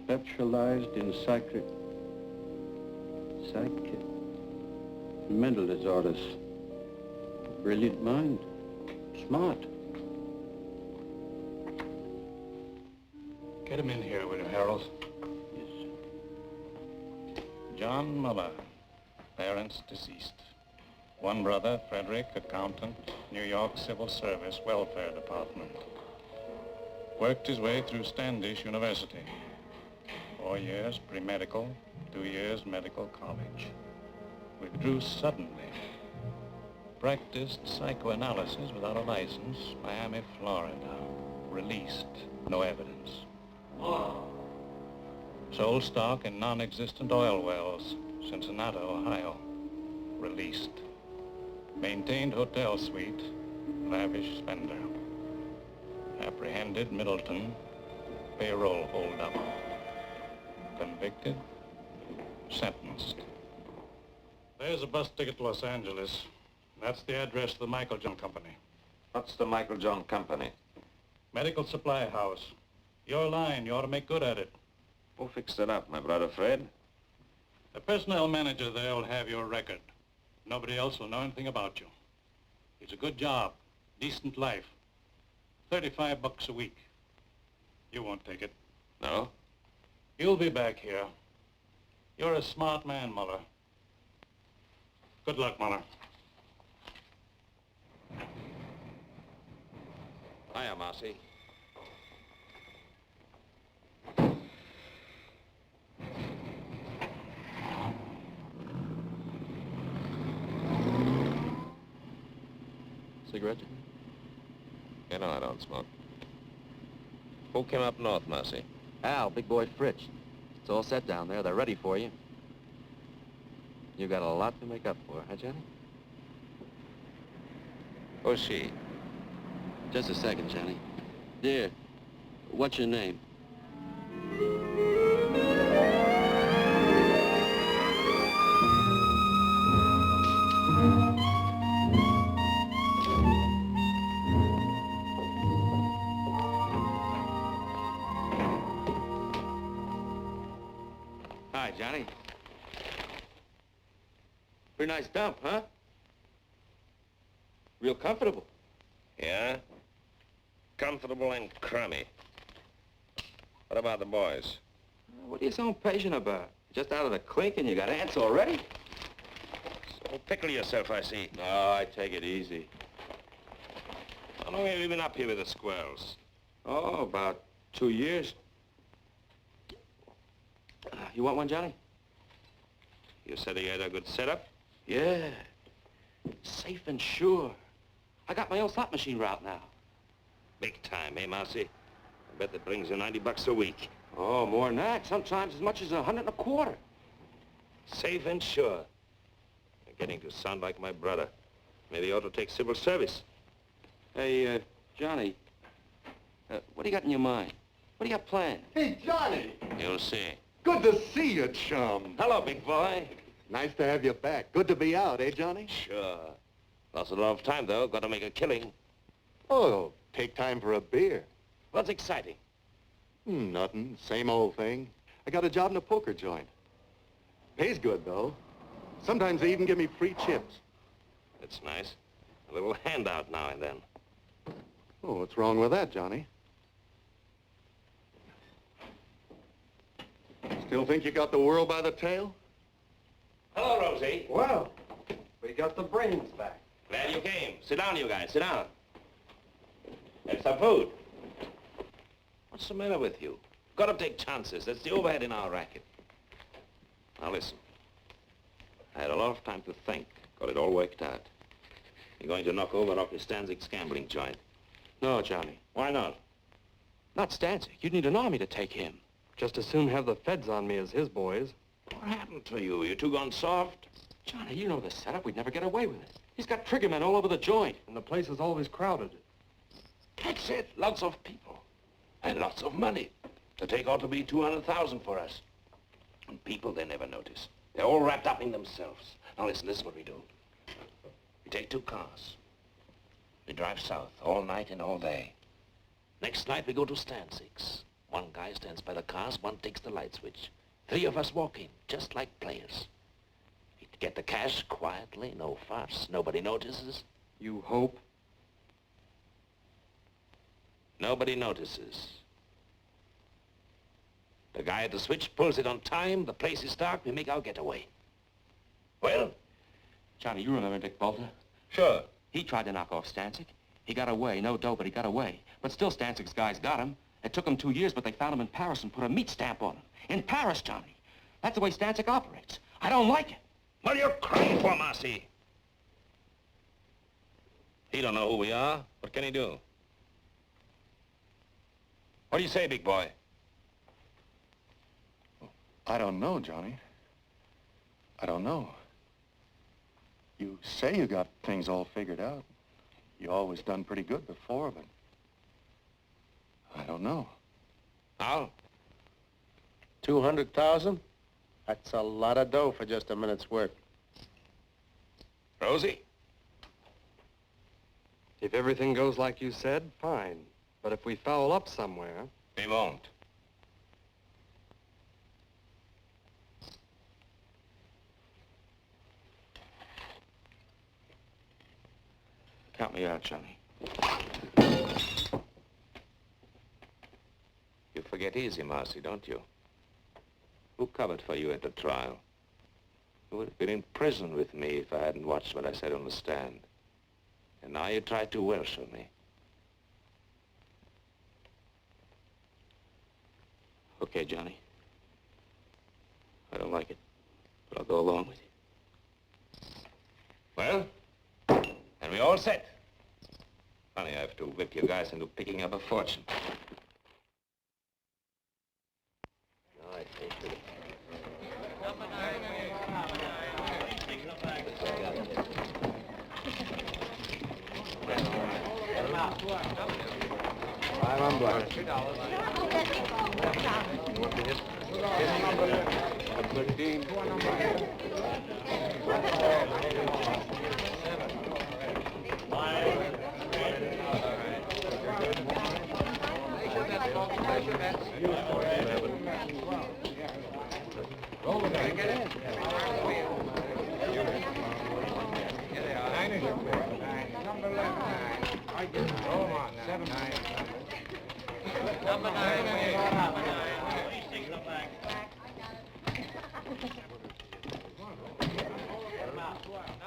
specialized in mental disorders. Brilliant mind. Smart. Get him in here, will you, Harold? Yes. John MALBA, parents deceased. One brother, Frederick, accountant, New York Civil Service, Welfare Department. Worked his way through Standish University. 4 years pre-medical, 2 years medical college. Withdrew suddenly. Practiced psychoanalysis without a license, Miami, Florida. Released, no evidence. Sold stock in non-existent oil wells, Cincinnati, Ohio. Released. Maintained hotel suite, lavish spender. Apprehended Middleton, payroll holdup. Convicted, sentenced. There's a bus ticket to Los Angeles. That's the address of the Michael John Company. What's the Michael John Company? Medical supply house. Your line, you ought to make good at it. Who fixed it up, my brother Fred? The personnel manager there will have your record. Nobody else will know anything about you. It's a good job, decent life. $35 a week. You won't take it. No? You'll be back here. You're a smart man, Muller. Good luck, Muller. Hiya, Marcy. Cigarette? You know I don't smoke. Who came up north, Marcy? Al, big boy Fritz. It's all set down there. They're ready for you. You got a lot to make up for, huh, Johnny? Who's she? Just a second, Johnny. Dear, what's your name? Hi, Johnny. Pretty nice dump, huh? Real comfortable. Yeah? Comfortable and crummy. What about the boys? What are you so impatient about? Just out of the clink and you got ants already? So pickle yourself, I see. No, I take it easy. How long have you been up here with the squirrels? Oh, about 2 years. You want one, Johnny? You said you had a good setup? Yeah. Safe and sure. I got my own slot machine route now. Big time, eh, Marcy? I bet that brings you $90 a week. Oh, more than that. Sometimes as much as 125. Safe and sure. You're getting to sound like my brother. Maybe you ought to take civil service. Hey, Johnny. What do you got in your mind? What do you got planned? Hey, Johnny! You'll see. Good to see you, chum. Hello, big boy. Nice to have you back. Good to be out, eh, Johnny? Sure. Lost a lot of time, though. Got to make a killing. Oh, take time for a beer. What's exciting? Nothing. Same old thing. I got a job in a poker joint. Pays good, though. Sometimes they even give me free chips. That's nice. A little handout now and then. Oh, what's wrong with that, Johnny? Still think you got the world by the tail? Hello, Rosie. Well, we got the brains back. Glad you came. Sit down, you guys. Sit down. Have some food. What's the matter with you? Got to take chances. That's the overhead in our racket. Now, listen. I had a lot of time to think. Got it all worked out. You're going to knock over Rocky Stanzik's gambling joint. No, Johnny. Why not? Not Stanzik. You'd need an army to take him. Just as soon have the feds on me as his boys. What happened to you? You two gone soft? Johnny, you know the setup. We'd never get away with it. He's got triggermen all over the joint. And the place is always crowded. That's it. Lots of people. And lots of money. The take ought to be 200,000 for us. And people, they never notice. They're all wrapped up in themselves. Now listen, this is what we do. We take 2 cars. We drive south all night and all day. Next night we go to Stanzik's. One guy stands by the cars, one takes the light switch. 3 of us walk in, just like players. We get the cash quietly, no fuss. Nobody notices. You hope? Nobody notices. The guy at the switch pulls it on time, the place is dark, we make our getaway. Well? Johnny, you remember Dick Bolter? Sure. He tried to knock off Stancic. He got away, no dough, but he got away. But still, Stancic's guys got him. It took him 2 years, but they found him in Paris and put a meat stamp on him. In Paris, Johnny. That's the way Stancic operates. I don't like it. What are you crying for, Marcy? He don't know who we are. What can he do? What do you say, big boy? I don't know, Johnny. I don't know. You say you got things all figured out. You always done pretty good before, but I don't know. How? 200,000? That's a lot of dough for just a minute's work. Rosie? If everything goes like you said, fine. But if we foul up somewhere... We won't. Count me out, Johnny. You forget easy, Marcy, don't you? Who covered for you at the trial? You would have been in prison with me if I hadn't watched what I said on the stand. And now you try to worship me. Okay, Johnny. I don't like it, but I'll go along with you. Well, and we all set. Funny, I have to whip you guys into picking up a fortune. I think $5 on black.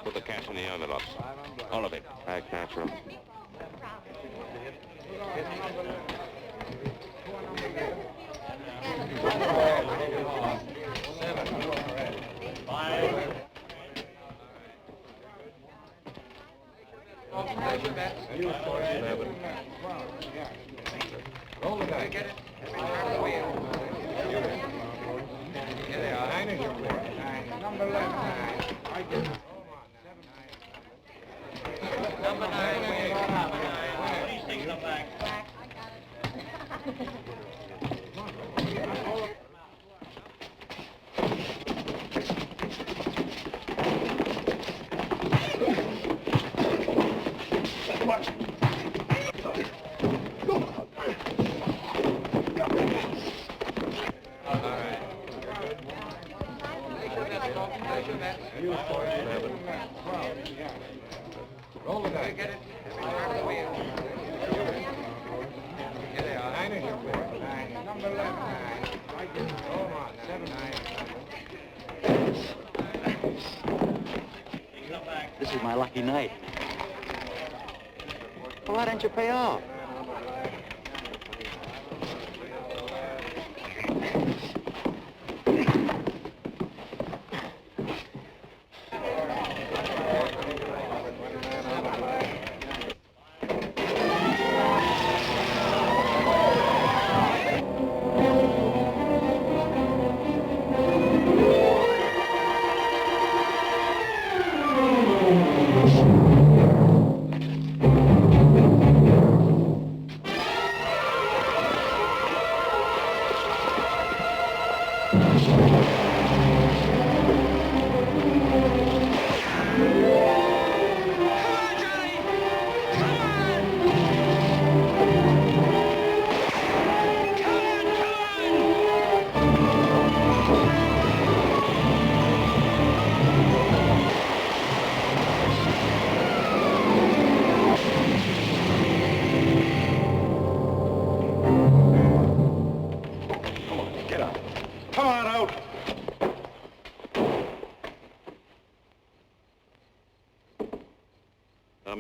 Put the cash in the envelopes. All of it. I catch her. This is my lucky night. Well, why don't you pay off?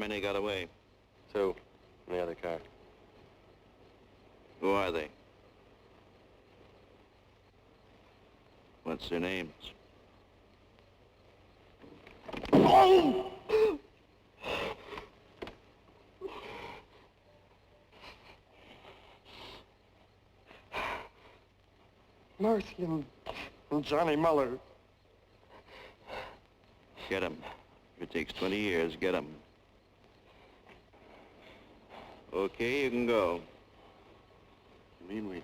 many got away? 2 in the other car. Who are they? What's their names? Martin and Johnny Muller. Get him. If it takes 20 years, get him. Okay, you can go. You mean we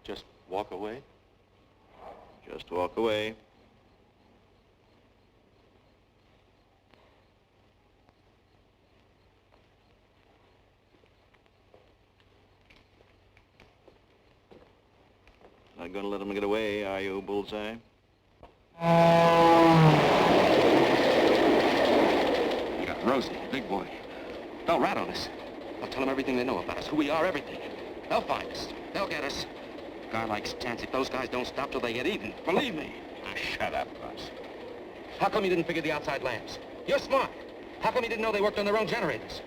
just walk away? Just walk away. Not gonna let them get away, are you, Bullseye? You got Rosie, big boy. They'll rat on us. I'll tell them everything they know about us, who we are, everything. They'll find us. They'll get us. A guy like Stancic, those guys don't stop till they get even. Believe me. Ah, shut up, Boss. How come you didn't figure the outside lamps? You're smart. How come you didn't know they worked on their own generators?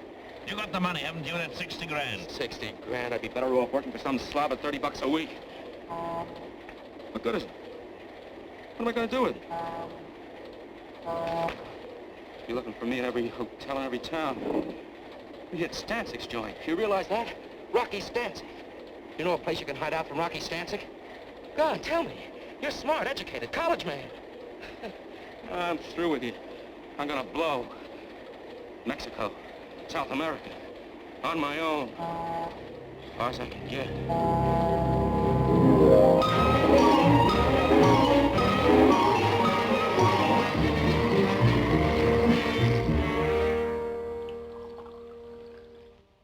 You got the money, haven't you? That's 60 grand. 60 grand. I'd be better off working for some slob at 30 bucks a week. What good is it? What am I going to do with it? You're looking for me in every hotel in every town. You hit Stancic's joint. You realize that? Rocky Stancic. You know a place you can hide out from Rocky Stancic? Go on, tell me. You're smart, educated, college man. I'm through with you. I'm gonna blow. Mexico, South America, on my own. As far as I can get.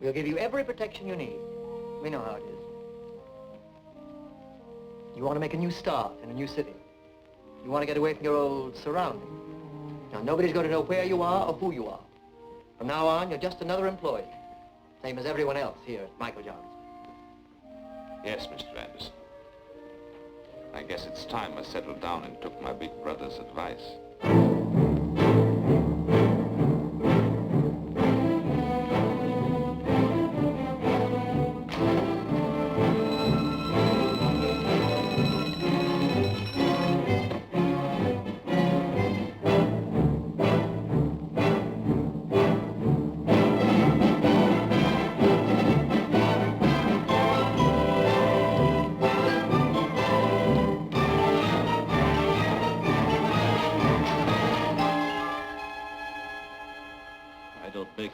We'll give you every protection you need. We know how it is. You want to make a new start in a new city. You want to get away from your old surroundings. Now, nobody's going to know where you are or who you are. From now on, you're just another employee. Same as everyone else here at Michael John's. Yes, Mr. Anderson. I guess it's time I settled down and took my big brother's advice.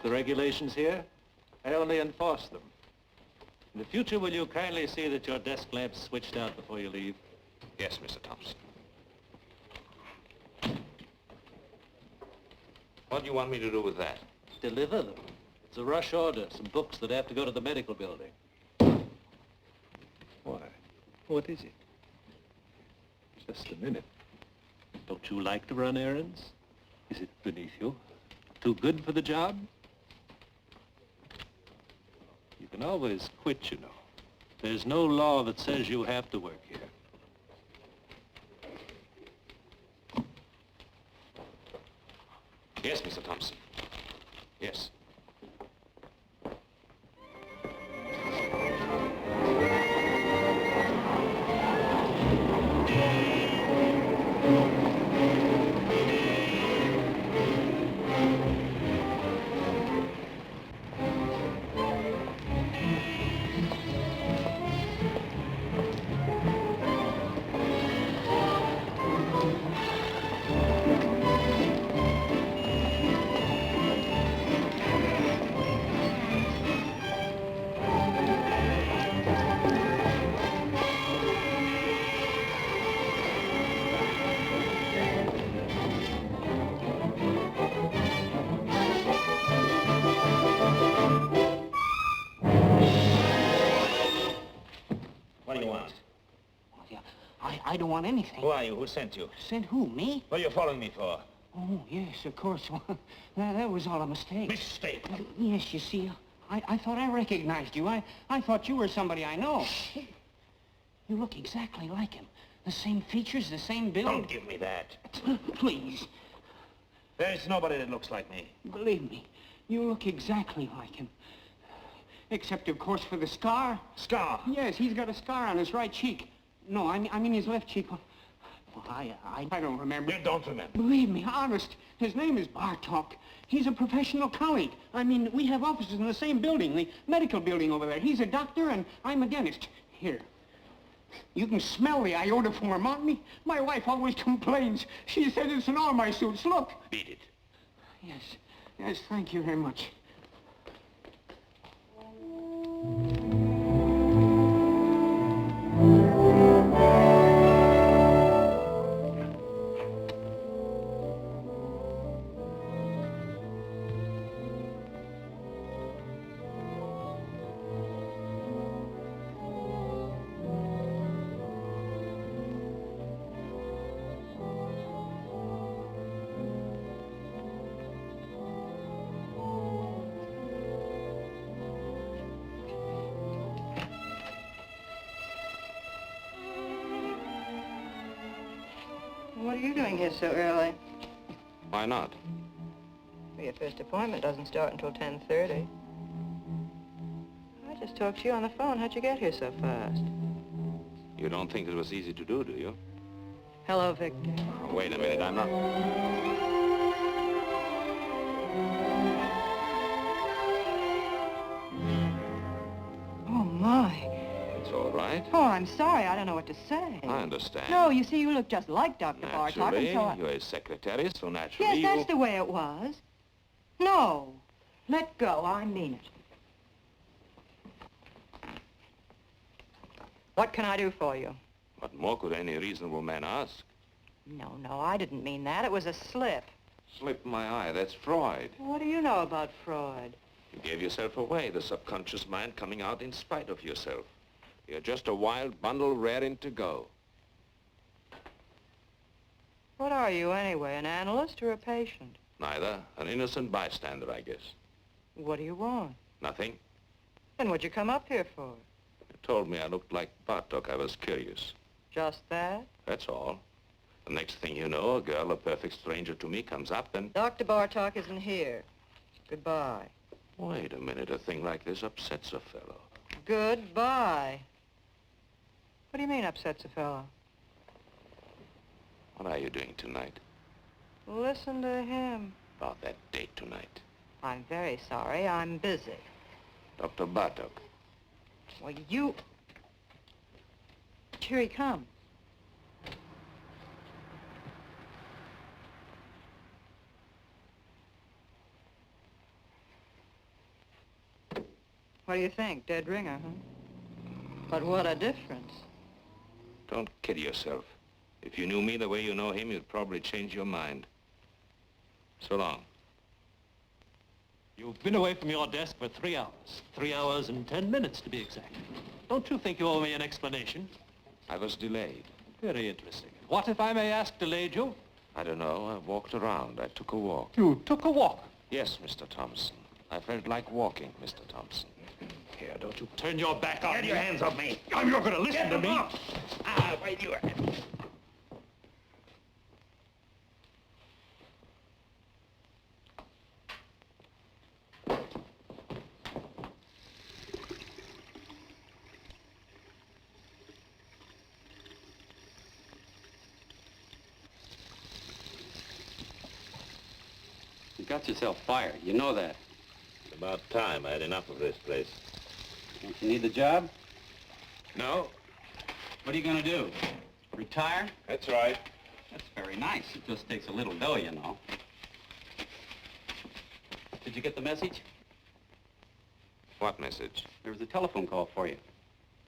Regulations here. I only enforce them. In the future, will you kindly see that your desk lamp's switched out before you leave? Yes, Mr. Thompson. What do you want me to do with that? Deliver them. It's a rush order, some books that have to go to the medical building. Why? What is it? Just a minute. Don't you like to run errands? Is it beneath you? Too good for the job? You can always quit, you know. There's no law that says you have to work here. Yes, Mr. Thompson. Yes. I don't want anything. Who are you? Who sent you? Sent who, me? What are you following me for? Oh, yes, of course. That was all a mistake. Mistake? Yes, you see, I thought I recognized you. I thought you were somebody I know. You look exactly like him. The same features, the same build. Don't give me that. Please. There's nobody that looks like me. Believe me, You look exactly like him. Except, of course, for the scar. Scar? Yes, he's got a scar on his right cheek. No, I mean his left cheek. Well, I don't remember. You don't remember? Believe me, honest. His name is Bartok. He's a professional colleague. I mean, we have offices in the same building, the medical building over there. He's a doctor and I'm a dentist. Here. You can smell the iodoform on me. My wife always complains. She says it's in all my suits. Look. Beat it. Yes, thank you very much. What are you doing here so early? Why not? Well, your first appointment doesn't start until 10:30. I just talked to you on the phone. How'd you get here so fast? You don't think it was easy to do you? Hello, Victor. Wait a minute, I'm not... Oh, my. It's all right. Oh, I'm sorry. I don't know what to say. I understand. No, you see, you look just like Dr. Bartok, Naturally, and so I... you're his secretary, so naturally Yes, you... that's the way it was. No. Let go. I mean it. What can I do for you? What more could any reasonable man ask? No, I didn't mean that. It was a slip. Slip my eye, that's Freud. What do you know about Freud? You gave yourself away, the subconscious mind coming out in spite of yourself. You're just a wild bundle raring to go. What are you, anyway, an analyst or a patient? Neither. An innocent bystander, I guess. What do you want? Nothing. Then what'd you come up here for? You told me I looked like Bartok. I was curious. Just that? That's all. The next thing you know, a girl, a perfect stranger to me, comes up and... Dr. Bartok isn't here. Goodbye. Wait a minute. A thing like this upsets a fellow. Goodbye. What do you mean upsets a fellow? What are you doing tonight? Listen to him. About that date tonight. I'm very sorry. I'm busy. Dr. Bartok. Well, you... Here he comes. What do you think? Dead ringer, huh? But what a difference. Don't kid yourself. If you knew me the way you know him, you'd probably change your mind. So long. You've been away from your desk for 3 hours. 3 hours and 10 minutes, to be exact. Don't you think you owe me an explanation? I was delayed. Very interesting. What, if I may ask, delayed you? I don't know. I walked around. I took a walk. You took a walk? Yes, Mr. Thompson. I felt like walking, Mr. Thompson. Here, don't you turn your back on me. Get your hands off me. I'm not going to listen to me. Ah, wait, you... You got yourself fired. You know that. It's about time. I had enough of this place. Don't you need the job? No? What are you going to do? Retire? That's right. That's very nice. It just takes a little dough, you know. Did you get the message? What message? There was a telephone call for you.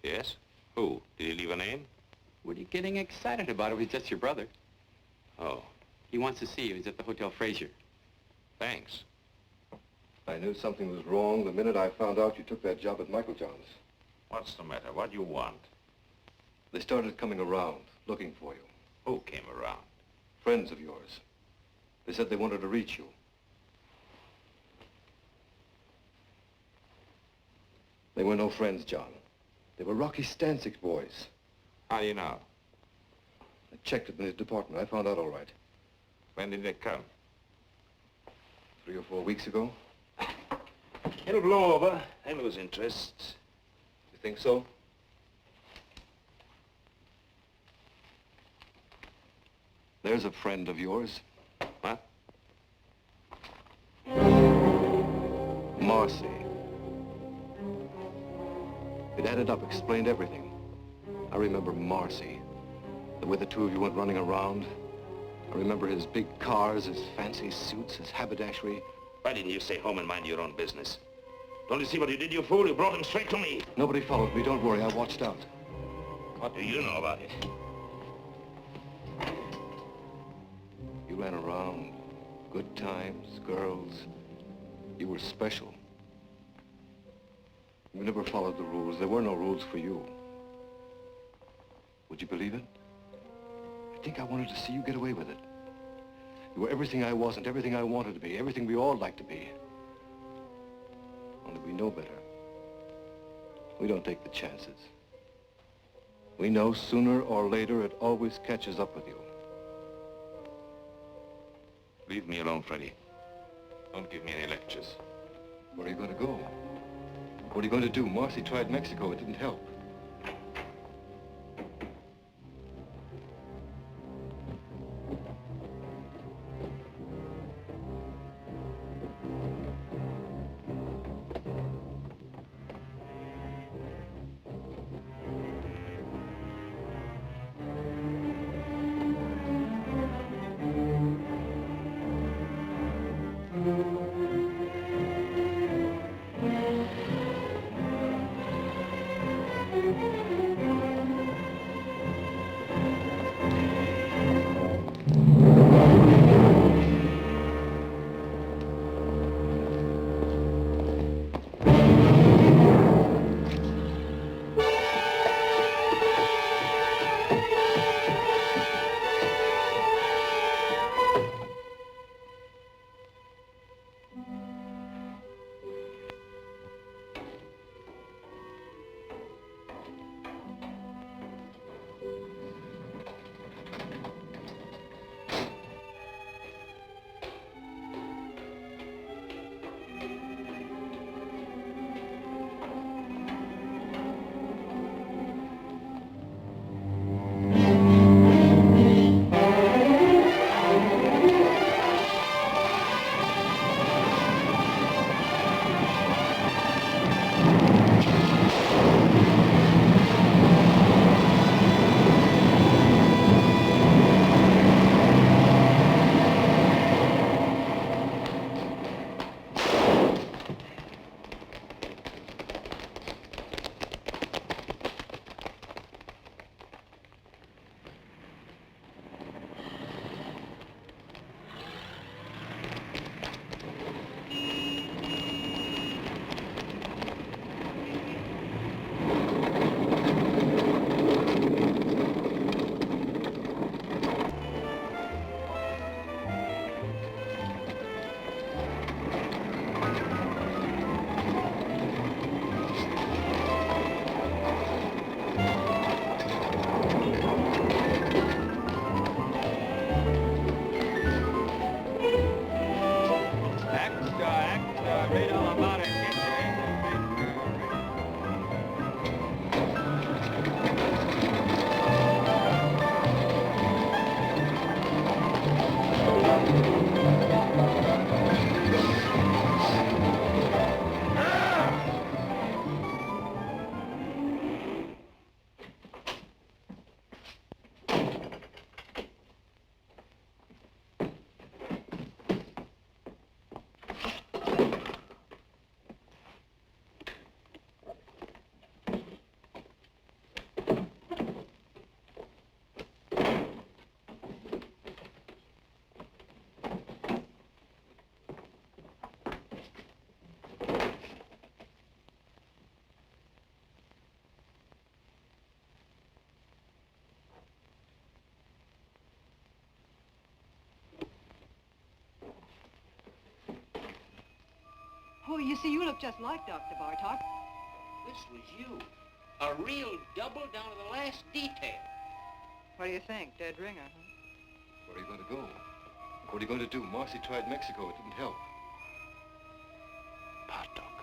Yes? Who? Did he leave a name? What are you getting excited about? It was just your brother. Oh, He wants to see you. He's at the Hotel Fraser. thanks. I knew something was wrong the minute I found out you took that job at Michael John's. What's the matter? What do you want? They started coming around, looking for you. Who came around? Friends of yours. They said they wanted to reach you. They were no friends, John. They were Rocky Stanczyk's boys. How do you know? I checked it in his department. I found out all right. When did they come? 3 or 4 weeks ago. It'll blow over. They lose interest. You think so? There's a friend of yours. What? Marcy. It added up, explained everything. I remember Marcy. The way the two of you went running around. I remember his big cars, his fancy suits, his haberdashery. Why didn't you stay home and mind your own business? Don't you see what you did, you fool? You brought him straight to me. Nobody followed me. Don't worry. I watched out. What do you know about it? You ran around. Good times, girls. You were special. You never followed the rules. There were no rules for you. Would you believe it? I think I wanted to see you get away with it. You were everything I wasn't, everything I wanted to be, everything we all like to be. Only we know better. We don't take the chances. We know sooner or later it always catches up with you. Leave me alone, Freddie. Don't give me any lectures. Where are you going to go? What are you going to do? Marcy tried Mexico. It didn't help. Oh, you see, you look just like Dr. Bartok. This was you. A real double down to the last detail. What do you think? Dead ringer, huh? Where are you going to go? What are you going to do? Marcy tried Mexico. It didn't help. Bartok.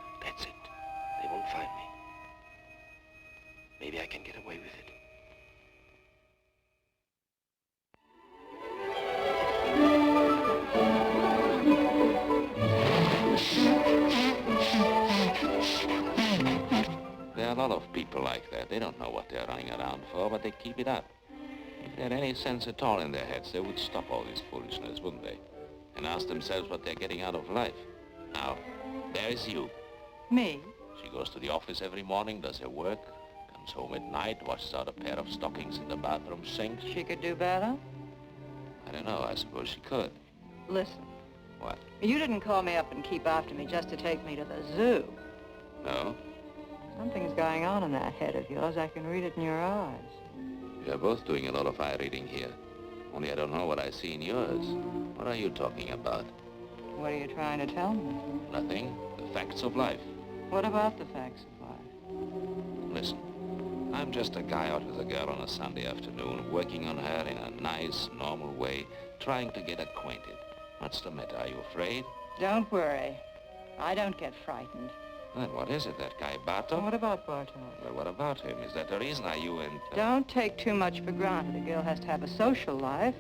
They won't find me. Maybe I can get away with it. There are a lot of people like that. They don't know what they're running around for, but they keep it up. If they had any sense at all in their heads, they would stop all this foolishness, wouldn't they? And ask themselves what they're getting out of life. Now, there's you. Me? She goes to the office every morning, does her work, comes home at night, washes out a pair of stockings in the bathroom sink. She could do better? I don't know, I suppose she could. Listen. What? You didn't call me up and keep after me just to take me to the zoo. No? Something's going on in that head of yours. I can read it in your eyes. We are both doing a lot of eye reading here. Only I don't know what I see in yours. What are you talking about? What are you trying to tell me? Nothing. The facts of life. What about the facts of life? Listen, I'm just a guy out with a girl on a Sunday afternoon, working on her in a nice, normal way, trying to get acquainted. What's the matter? Are you afraid? Don't worry. I don't get frightened. Then what is it, that guy Bartok? What about Bartok? Well, what about him? Is that the reason you and... Don't take too much for granted. A girl has to have a social life.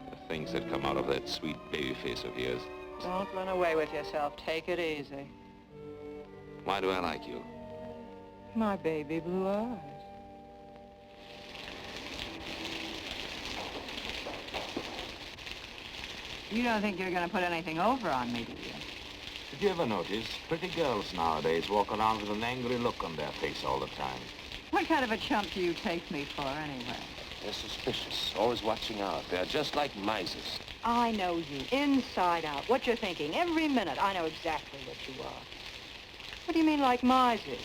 The things that come out of that sweet baby face of yours. Don't run away with yourself. Take it easy. Why do I like you? My baby blue eyes. You don't think you're going to put anything over on me, do you? Did you ever notice pretty girls nowadays walk around with an angry look on their face all the time? What kind of a chump do you take me for, anyway? They're suspicious, always watching out. They're just like misers. I know you, inside out. What you're thinking, every minute. I know exactly what you are. What do you mean, like misers?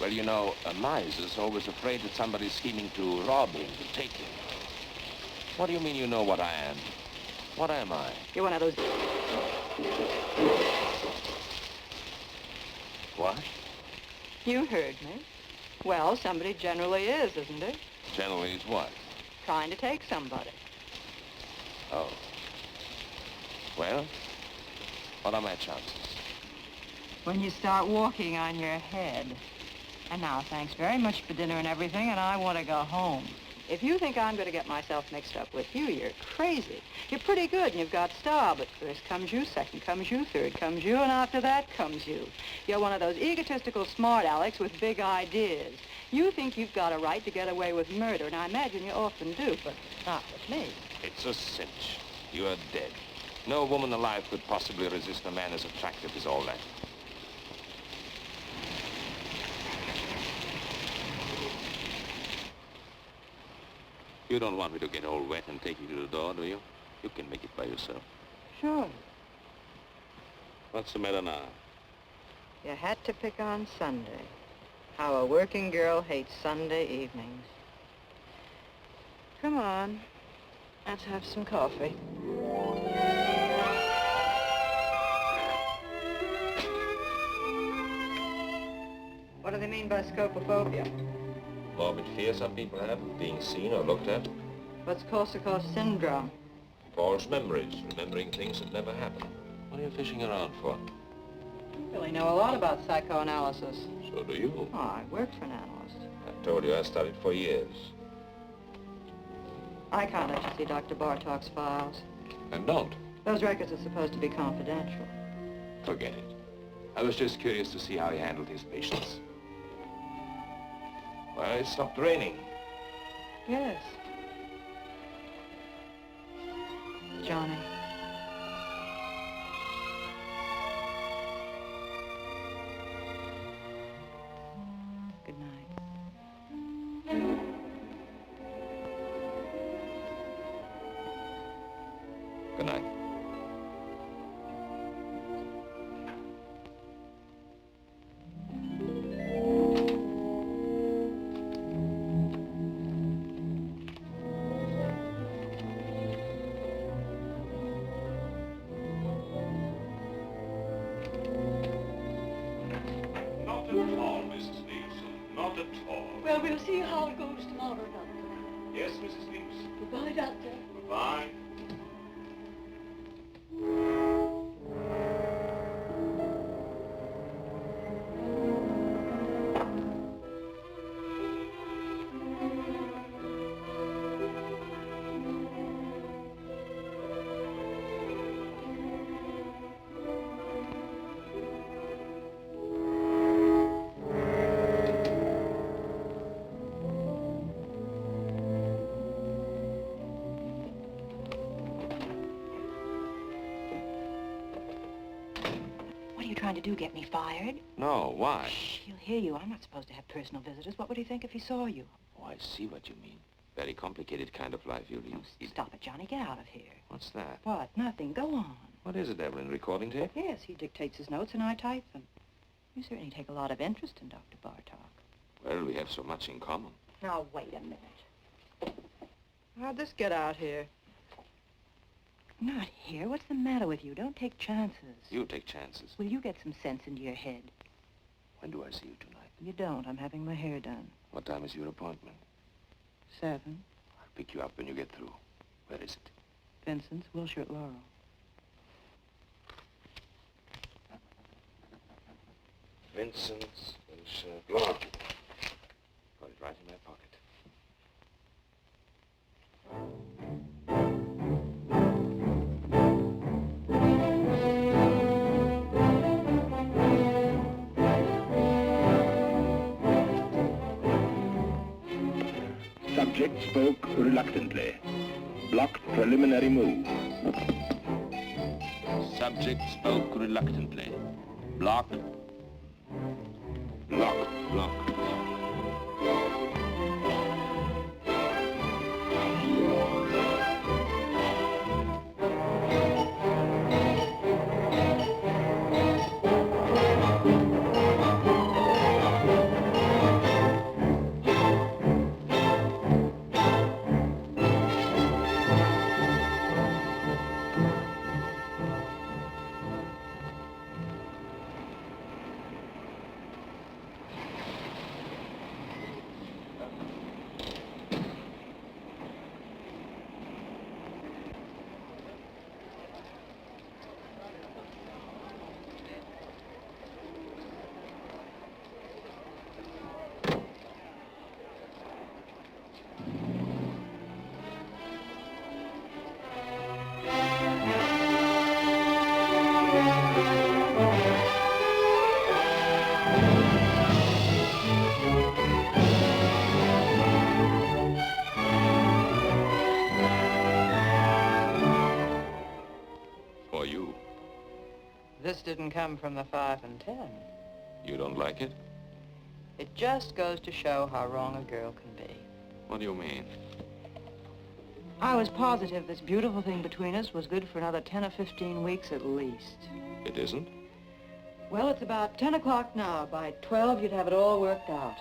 Well, you know, a miser's always afraid that somebody's scheming to rob him, to take him. What do you mean you know what I am? What am I? You're one of those... What? You heard me. Well, somebody generally is, isn't it? Generally is what? Trying to take somebody. Oh. Well, what are my chances? When you start walking on your head. And now, thanks very much for dinner and everything, and I want to go home. If you think I'm going to get myself mixed up with you, you're crazy. You're pretty good and you've got style, but first comes you, second comes you, third comes you, and after that comes you. You're one of those egotistical smart alecks with big ideas. You think you've got a right to get away with murder, and I imagine you often do, but not with me. It's a cinch. You are dead. No woman alive could possibly resist a man as attractive as all that. You don't want me to get all wet and take you to the door, do you? You can make it by yourself. Sure. What's the matter now? You had to pick on Sunday. How a working girl hates Sunday evenings. Come on. Let's have some coffee. What do they mean by scopophobia? Morbid fear some people have of being seen or looked at. What's Korsakoff syndrome? False memories, remembering things that never happened. What are you fishing around for? You really know a lot about psychoanalysis. So do you. Oh, I worked for an analyst. I told you I studied for years. I can't let you see Dr. Bartok's files. And don't. Those records are supposed to be confidential. Forget it. I was just curious to see how he handled his patients. Well, it stopped raining. Yes. Johnny. Good night. Good night. Well, we'll see how it goes tomorrow, Doctor. Yes, Mrs. Leaps. Goodbye, Doctor. Goodbye. trying to do, get me fired? No, why? Shh, he'll hear you. I'm not supposed to have personal visitors. What would he think if he saw you? Oh, I see what you mean. Very complicated kind of life you lead. Oh, stop it, Johnny. Get out of here. What's that? What? Nothing. Go on. What is it, Evelyn? Recording tape? Yes, he dictates his notes and I type them. You certainly take a lot of interest in Dr. Bartok. Well, we have so much in common. Now, wait a minute. How'd this get out here? Not here. What's the matter with you? Don't take chances. You take chances. Will you get some sense into your head? When do I see you tonight? You don't. I'm having my hair done. What time is your appointment? 7. I'll pick you up when you get through. Where is it? Vincent's, Wilshire at Laurel. Vincent's, Laurel. Got it right in my pocket. Subject spoke reluctantly. Blocked preliminary move. Subject spoke reluctantly. Blocked. Block. Block. This didn't come from the 5 and 10. You don't like it? It just goes to show how wrong a girl can be. What do you mean? I was positive this beautiful thing between us was good for another 10 or 15 weeks at least. It isn't? Well, it's about 10 o'clock now. By 12, you'd have it all worked out.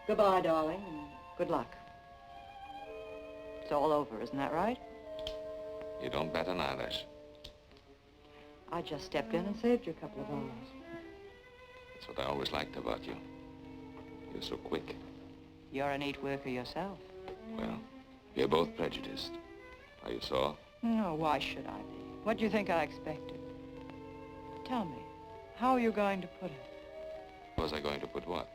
Goodbye, darling, and good luck. It's all over, isn't that right? You don't bat an eyelash. I just stepped in and saved you a couple of hours. That's what I always liked about you. You're so quick. You're a neat worker yourself. Well, we're both prejudiced. Are you sore? No, why should I be? What do you think I expected? Tell me, how are you going to put it? Was I going to put what?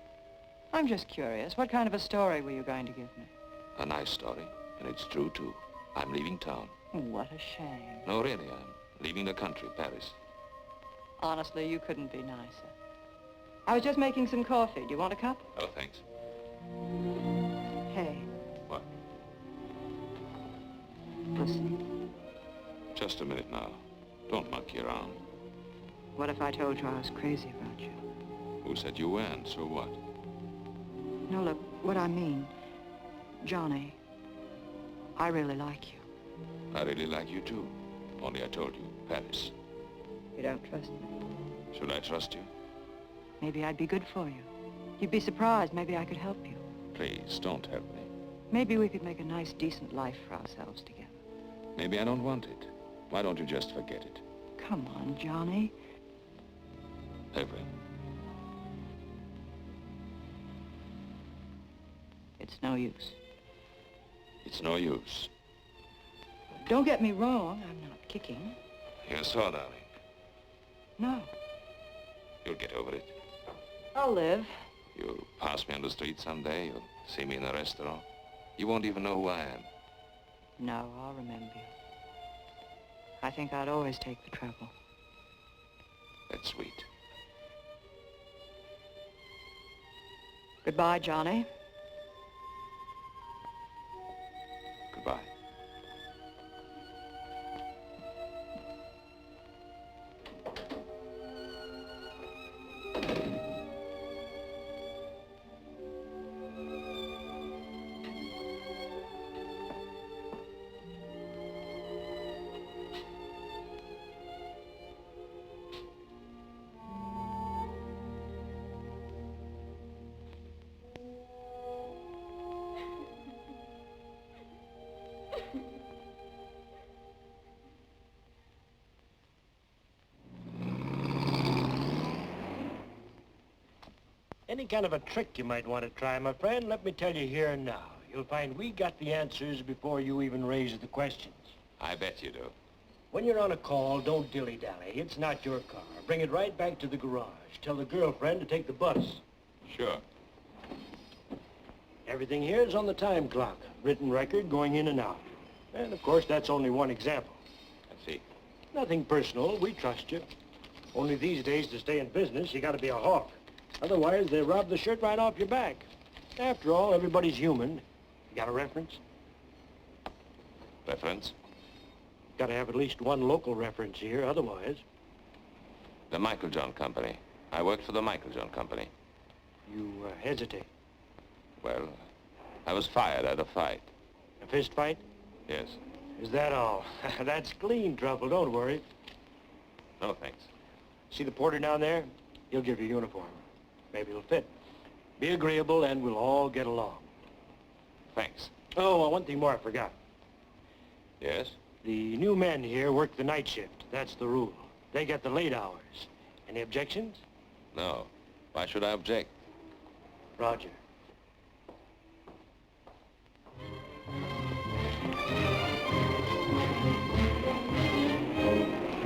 I'm just curious. What kind of a story were you going to give me? A nice story, and it's true, too. I'm leaving town. What a shame. No, really, I'm leaving the country, Paris. Honestly, you couldn't be nicer. I was just making some coffee. Do you want a cup? Oh, thanks. Hey. What? Listen. Just a minute now. Don't monkey around. What if I told you I was crazy about you? Who said you weren't, so what? No, look, what I mean, Johnny, I really like you. I really like you, too. Only I told you, Paris. You don't trust me? Should I trust you? Maybe I'd be good for you. You'd be surprised. Maybe I could help you. Please, don't help me. Maybe we could make a nice, decent life for ourselves together. Maybe I don't want it. Why don't you just forget it? Come on, Johnny. Evelyn. It's no use. It's no use. Don't get me wrong. I'm not kicking. Yes, so, darling. No. You'll get over it. I'll live. You'll pass me on the street someday. You'll see me in a restaurant. You won't even know who I am. No, I'll remember you. I think I'd always take the trouble. That's sweet. Goodbye, Johnny. Goodbye. Any kind of a trick you might want to try, my friend, let me tell you here and now. You'll find we got the answers before you even raise the questions. I bet you do. When you're on a call, don't dilly-dally. It's not your car. Bring it right back to the garage. Tell the girlfriend to take the bus. Sure. Everything here is on the time clock. Written record going in and out. And, of course, that's only one example. I see. Nothing personal. We trust you. Only these days, to stay in business, you gotta be a hawk. Otherwise, they rob the shirt right off your back. After all, everybody's human. You got a reference? Reference? Gotta have at least one local reference here, otherwise. The Michael John Company. I worked for the Michael John Company. You hesitate. Well, I was fired at a fight. A fist fight? Yes. Is that all? That's clean trouble, don't worry. No, thanks. See the porter down there? He'll give you a uniform. Maybe it'll fit. Be agreeable and we'll all get along. Thanks. Oh, one thing more I forgot. Yes? The new men here work the night shift. That's the rule. They get the late hours. Any objections? No. Why should I object? Roger.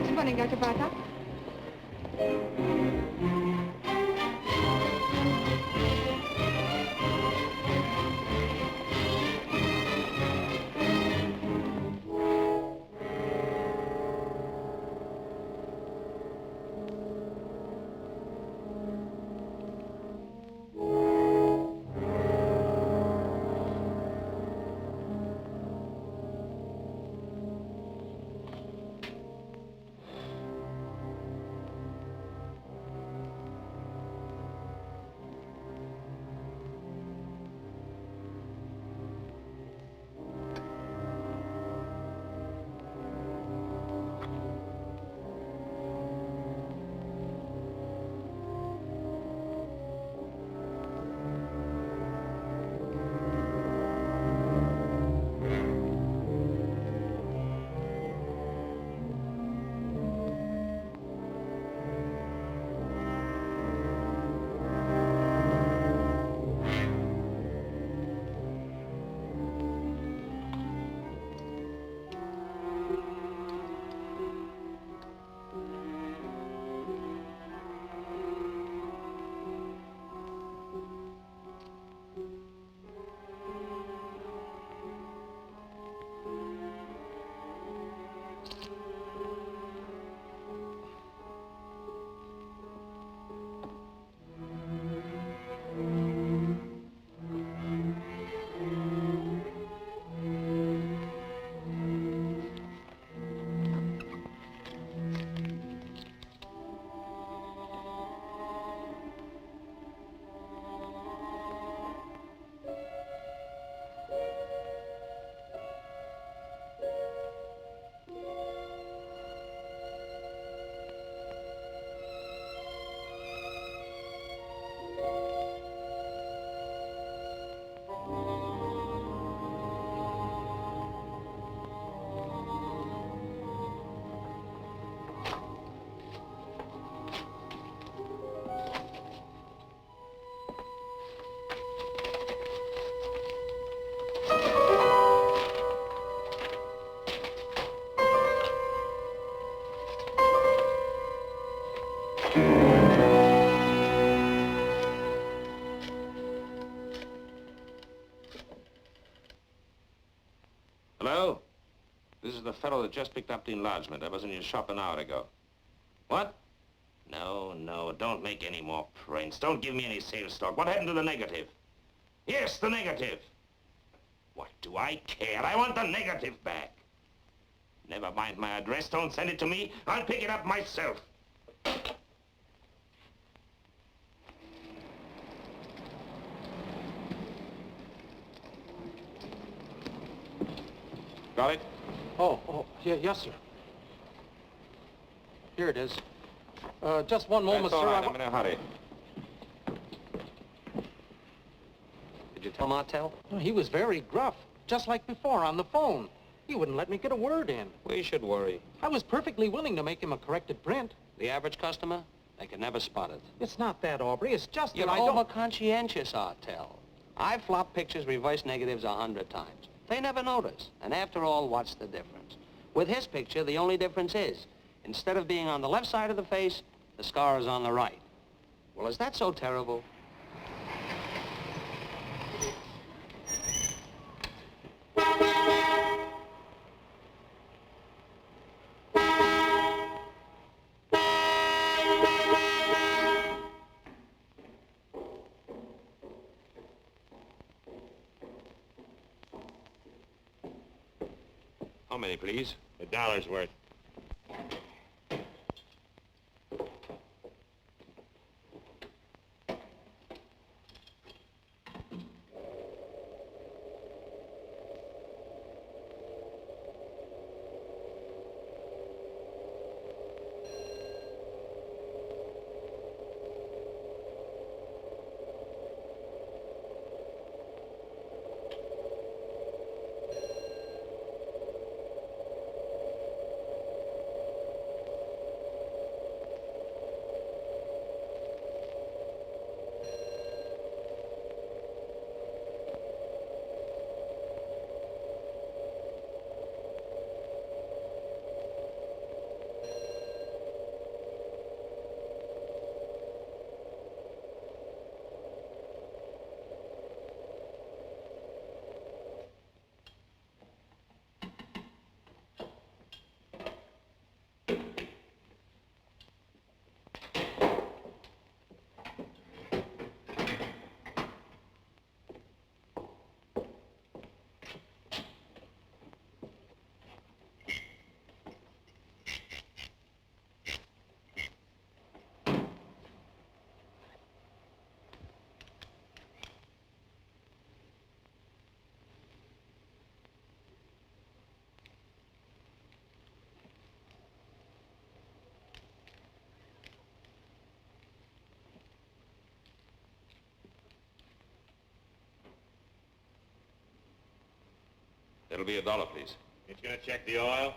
Good morning, Dr. Bartok. Hello? This is the fellow that just picked up the enlargement. I was in your shop an hour ago. What? No, no, don't make any more prints. Don't give me any sales talk. What happened to the negative? Yes, the negative. What do I care? I want the negative back. Never mind my address. Don't send it to me. I'll pick it up myself. Got it? Oh, yeah, yes, sir. Here it is. Just one moment, That's all sir. right. I'm in a hurry. Did you tell Martel? He was very gruff, just like before on the phone. He wouldn't let me get a word in. We should worry. I was perfectly willing to make him a corrected print. The average customer? They can never spot it. It's not that, Aubrey. It's just You're that I don't... over-conscientious, Artel. I've flopped pictures, reverse negatives 100 times. They never notice. And after all, what's the difference? With his picture, the only difference is, instead of being on the left side of the face, the scar is on the right. Well, is that so terrible? How many, please? $1's worth. That'll be $1, please. It's gonna check the oil?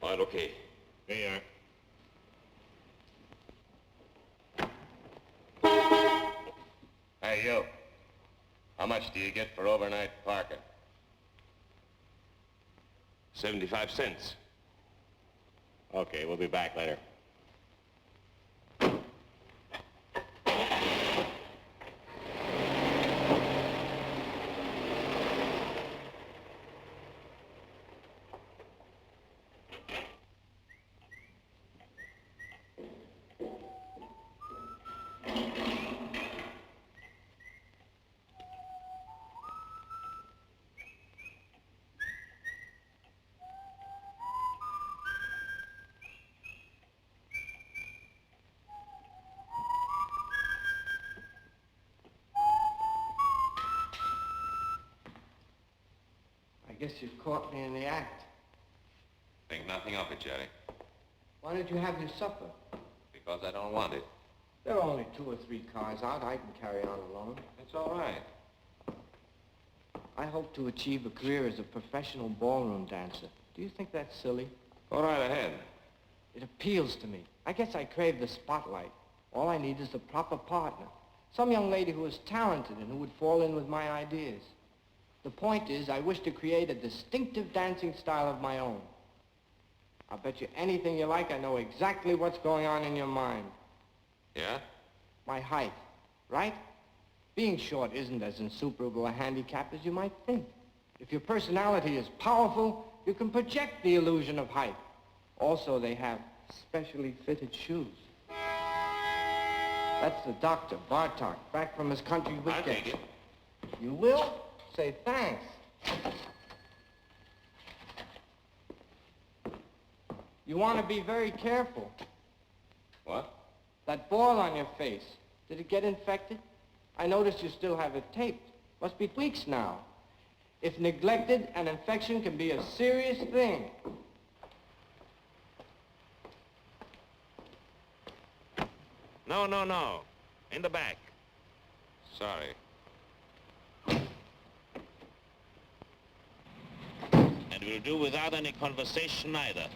All right, okay. There you are. Hey, you. How much do you get for overnight parking? 75 cents. Okay, we'll be back later. I guess you've caught me in the act. Think nothing of it, Jerry. Why don't you have your supper? Because I don't want it. There are only 2 or 3 cars out. I can carry on alone. It's all right. I hope to achieve a career as a professional ballroom dancer. Do you think that's silly? Go right ahead. It appeals to me. I guess I crave the spotlight. All I need is the proper partner. Some young lady who is talented and who would fall in with my ideas. The point is, I wish to create a distinctive dancing style of my own. I'll bet you anything you like I know exactly what's going on in your mind. Yeah? My height, right? Being short isn't as insuperable a handicap as you might think. If your personality is powerful, you can project the illusion of height. Also, they have specially fitted shoes. That's the doctor, Bartok, back from his country weekend. I'll take it. You will? Say thanks. You want to be very careful. What? That boil on your face, did it get infected? I noticed you still have it taped. Must be weeks now. If neglected, an infection can be a serious thing. No, no, no. In the back. Sorry. And we'll do without any conversation either.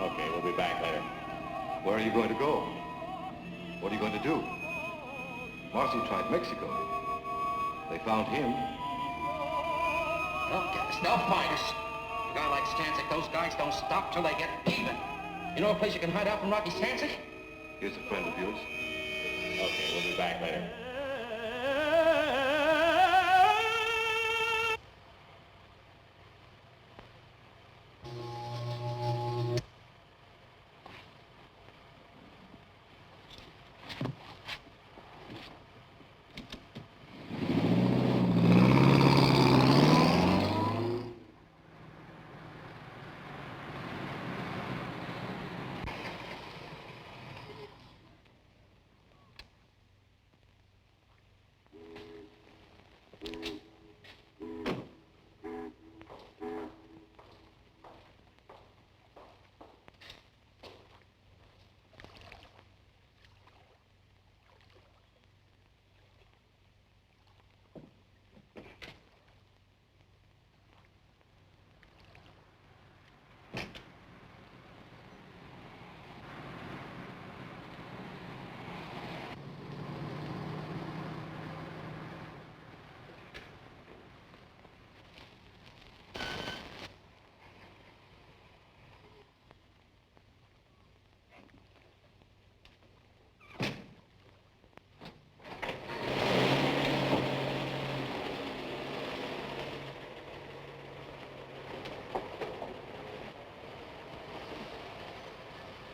Okay, we'll be back later. Where are you going to go? What are you going to do? Marcy tried Mexico. They found him. They'll get us. They'll find us. A guy like Stancic, those guys don't stop till they get even. You know a place you can hide out from Rocky Stancic? Here's a friend of yours. Okay, we'll be back later.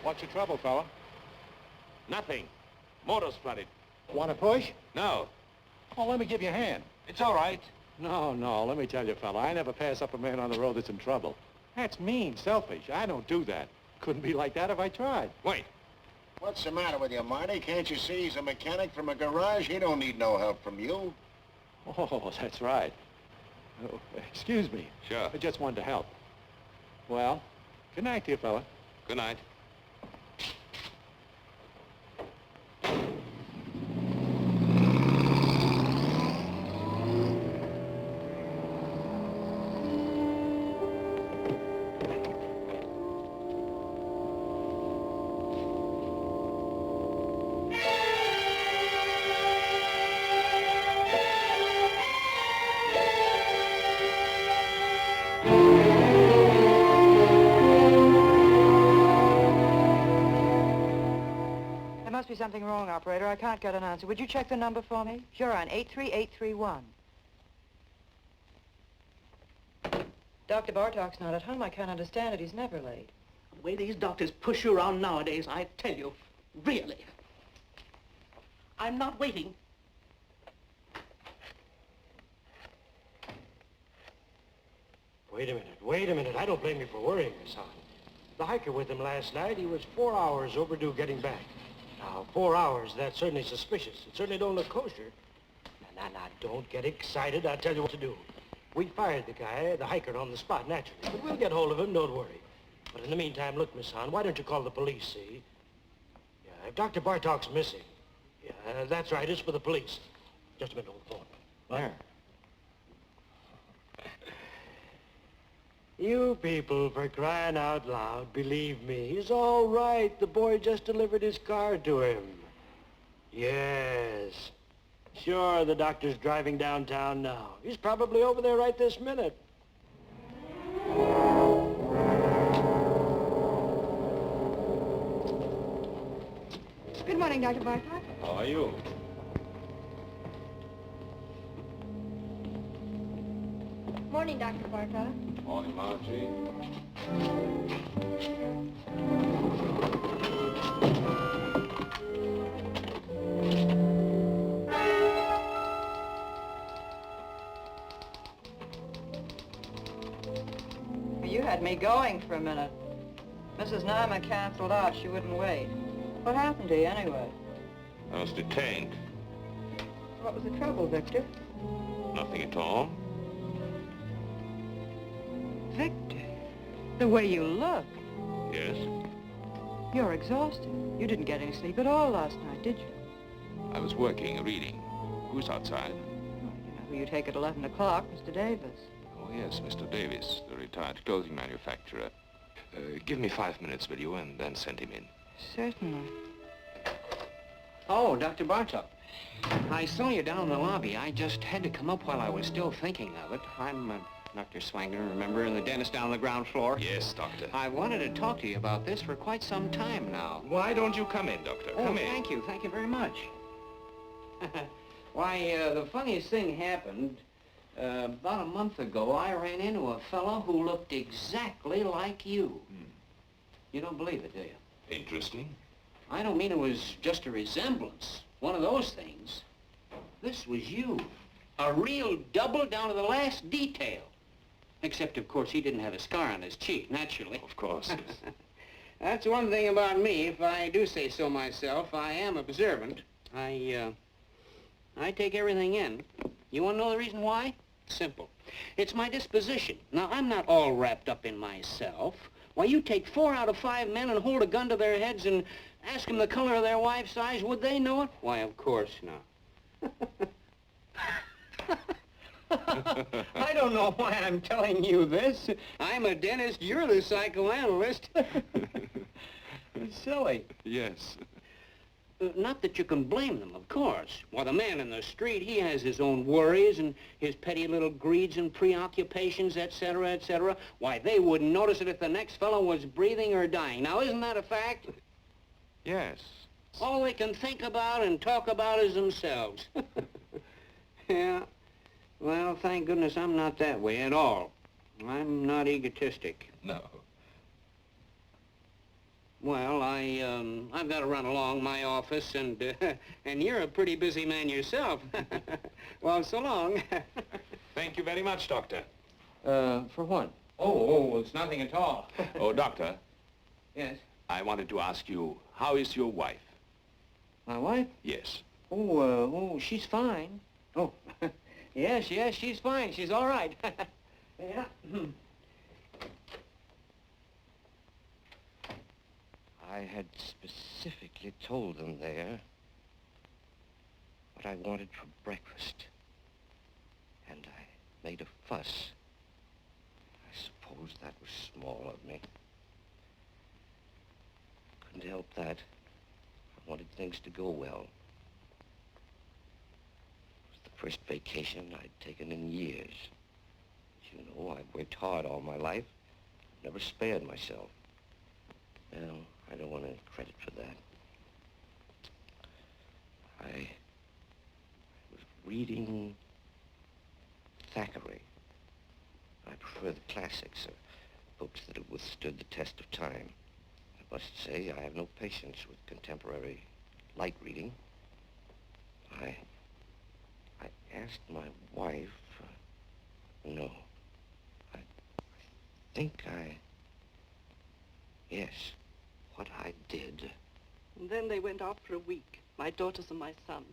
What's your trouble, fella? Nothing. Motor's flooded. Want to push? No. Oh, let me give you a hand. It's all right. No, let me tell you, fella, I never pass up a man on the road that's in trouble. That's mean, selfish. I don't do that. Couldn't be like that if I tried. Wait. What's the matter with you, Marty? Can't you see he's a mechanic from a garage? He don't need no help from you. Oh, that's right. Oh, excuse me. Sure. I just wanted to help. Well, good night to you, fella. Good night. There must be something wrong, operator. I can't get an answer. Would you check the number for me? Sure, on 83831. Dr. Bartok's not at home. I can't understand it. He's never late. The way these doctors push you around nowadays, I tell you, really. I'm not waiting. Wait a minute. I don't blame you for worrying, Miss Hahn. The hiker with him last night, he was 4 hours overdue getting back. Now, 4 hours, that's certainly suspicious. It certainly don't look kosher. Now, don't get excited. I'll tell you what to do. We fired the guy, the hiker, on the spot, naturally. But we'll get hold of him, don't worry. But in the meantime, look, Miss Hahn, why don't you call the police, see? Yeah, if Dr. Bartok's missing. Yeah, that's right, it's for the police. Just a minute, hold the phone. There. You people, for crying out loud, believe me, he's all right. The boy just delivered his car to him. Yes. Sure, the doctor's driving downtown now. He's probably over there right this minute. Good morning, Dr. Bartok. How are you? Morning, Dr. Bartok. Morning, Margie. You had me going for a minute. Mrs. Nyman canceled out. She wouldn't wait. What happened to you, anyway? I was detained. What was the trouble, Victor? Nothing at all. Victor, the way you look. Yes? You're exhausted. You didn't get any sleep at all last night, did you? I was working, reading. Who's outside? Oh, you know who you take at 11 o'clock, Mr. Davis. Oh, yes, Mr. Davis, the retired clothing manufacturer. Give me 5 minutes, will you, and then send him in. Certainly. Oh, Dr. Bartok. I saw you down in the lobby. I just had to come up while I was still thinking of it. I'm Dr. Swanger, remember, and the dentist down on the ground floor? Yes, doctor. I wanted to talk to you about this for quite some time now. Why don't you come in, doctor? Come in. Thank you. Thank you very much. Why, the funniest thing happened. About a month ago, I ran into a fellow who looked exactly like you. You don't believe it, do you? Interesting. I don't mean it was just a resemblance. One of those things. This was you. A real double down to the last detail. Except, of course, he didn't have a scar on his cheek, naturally. Of course, yes. That's one thing about me, if I do say so myself. I am observant. I take everything in. You want to know the reason why? Simple. It's my disposition. Now, I'm not all wrapped up in myself. Why, you take 4 out of 5 men and hold a gun to their heads and ask them the color of their wife's eyes. Would they know it? Why, of course not. I don't know why I'm telling you this. I'm a dentist, you're the psychoanalyst. It's silly. Yes. Not that you can blame them, of course. Why, the man in the street, he has his own worries and his petty little greeds and preoccupations, etc., etc. Why, they wouldn't notice it if the next fellow was breathing or dying. Now, isn't that a fact? Yes. All they can think about and talk about is themselves. Yeah. Well, thank goodness I'm not that way at all. I'm not egotistic. No. Well, I've got to run along my office, and you're a pretty busy man yourself. Well, so long. Thank you very much, doctor. For what? Oh, it's nothing at all. Oh, doctor. Yes? I wanted to ask you, how is your wife? My wife? Yes. Oh, she's fine. Oh, yes, she's fine. She's all right. Yeah. I had specifically told them there what I wanted for breakfast. And I made a fuss. I suppose that was small of me. Couldn't help that. I wanted things to go well. It was the first vacation I'd taken in years. As you know, I've worked hard all my life. Never spared myself. Well, I don't want any credit for that. I was reading Thackeray. I prefer the classics, books that have withstood the test of time. I must say, I have no patience with contemporary light reading. I asked my wife, no, I think yes, what I did. And then they went out for a week, my daughters and my son.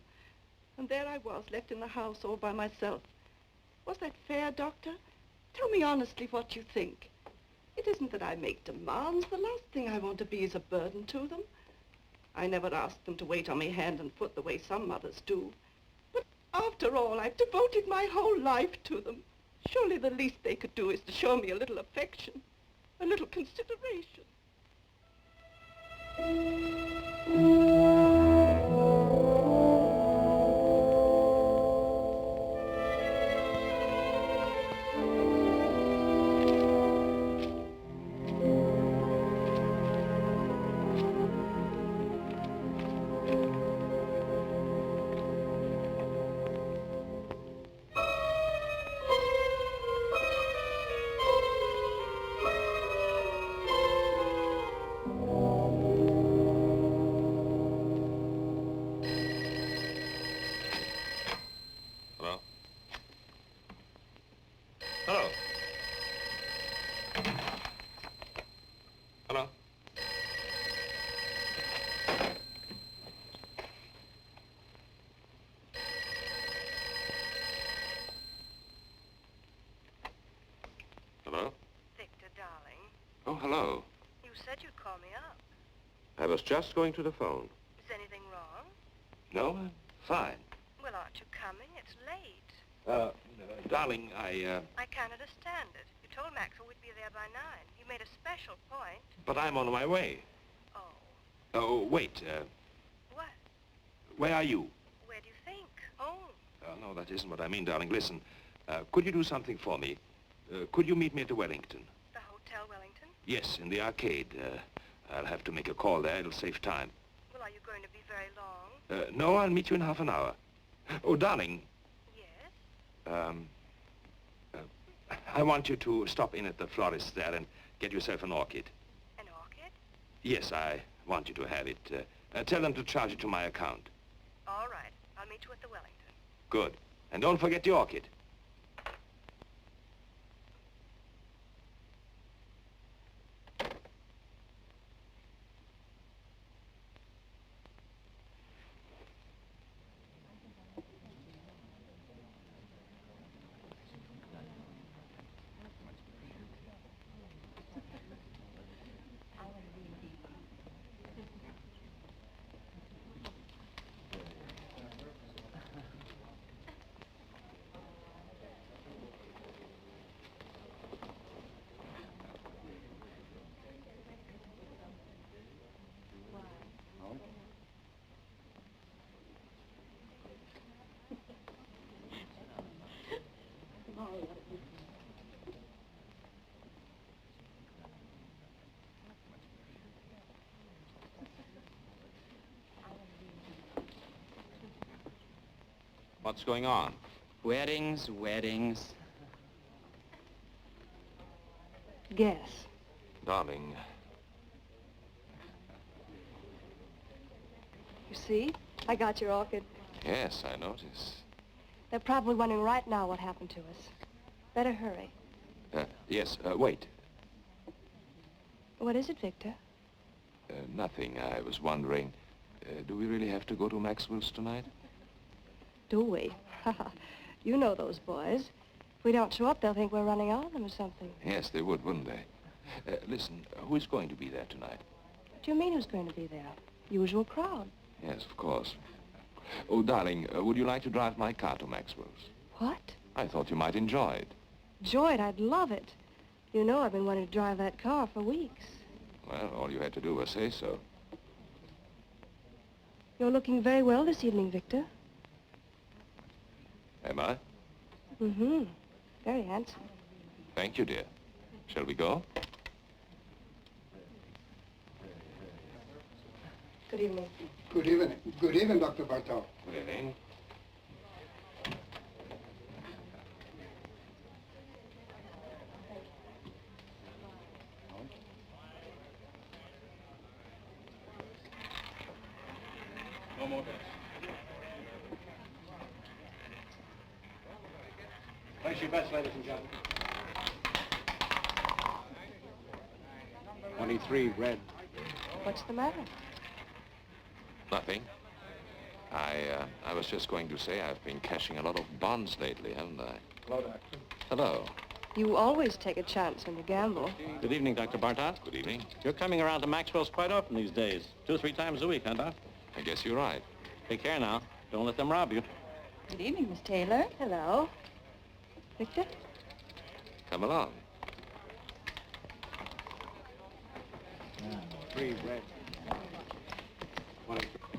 And there I was, left in the house all by myself. Was that fair, Doctor? Tell me honestly what you think. It isn't that I make demands. The last thing I want to be is a burden to them. I never asked them to wait on me hand and foot the way some mothers do. But after all, I've devoted my whole life to them. Surely the least they could do is to show me a little affection, a little consideration. Hello? Hello? Hello? Victor, darling, Oh, hello. you said you'd call me up. I was just going to the phone. Is anything wrong? No, I'm fine. Well, aren't you coming? It's late. Darling, I can't understand it. You told Maxwell we'd be there by 9. You made a special point. but I'm on my way. Oh. Oh, wait, What? where are you? Where do you think? Home. No, that isn't what I mean, darling. Listen, could you do something for me? Could you meet me at the Wellington? The Hotel Wellington? Yes, in the arcade. I'll have to make a call there. It'll save time. Well, are you going to be very long? No, I'll meet you in half an hour. Oh, darling. Yes? I want you to stop in at the florist there and get yourself an orchid. An orchid? Yes, I want you to have it. Tell them to charge it to my account. All right. I'll meet you at the Wellington. Good. And don't forget the orchid. What's going on? Weddings, weddings. Guess. Darling, You see? I got your orchid. yes, I notice. They're probably wondering right now what happened to us. Better hurry. Yes, wait. What is it, Victor? Nothing. I was wondering, do we really have to go to Maxwell's tonight? Do we? You know those boys. If we don't show up, they'll think we're running on them or something. Yes, they would, wouldn't they? Listen, who is going to be there tonight? What do you mean who's going to be there? Usual crowd. Yes, of course. Oh, darling, would you like to drive my car to Maxwell's? What? I thought you might enjoy it. Enjoy it, I'd love it. You know I've been wanting to drive that car for weeks. Well, all you had to do was say so. You're looking very well this evening, Victor. Am I? Mm-hmm. Very handsome. Thank you, dear. Shall we go? Good evening. Good evening. Good evening, Dr. Bartok. Good evening. No more bets. Place your bets, ladies and gentlemen. 23, red. What's the matter? Nothing. I was just going to say I've been cashing a lot of bonds lately, haven't I? Hello, Doctor. Hello. You always take a chance when you gamble. Good evening, Dr. Bartok. Good evening. You're coming around to Maxwell's quite often these days. 2 or 3 times a week, huh, Doc? I guess you're right. Take care now. Don't let them rob you. Good evening, Miss Taylor. Hello. Victor? Come along. 3 red.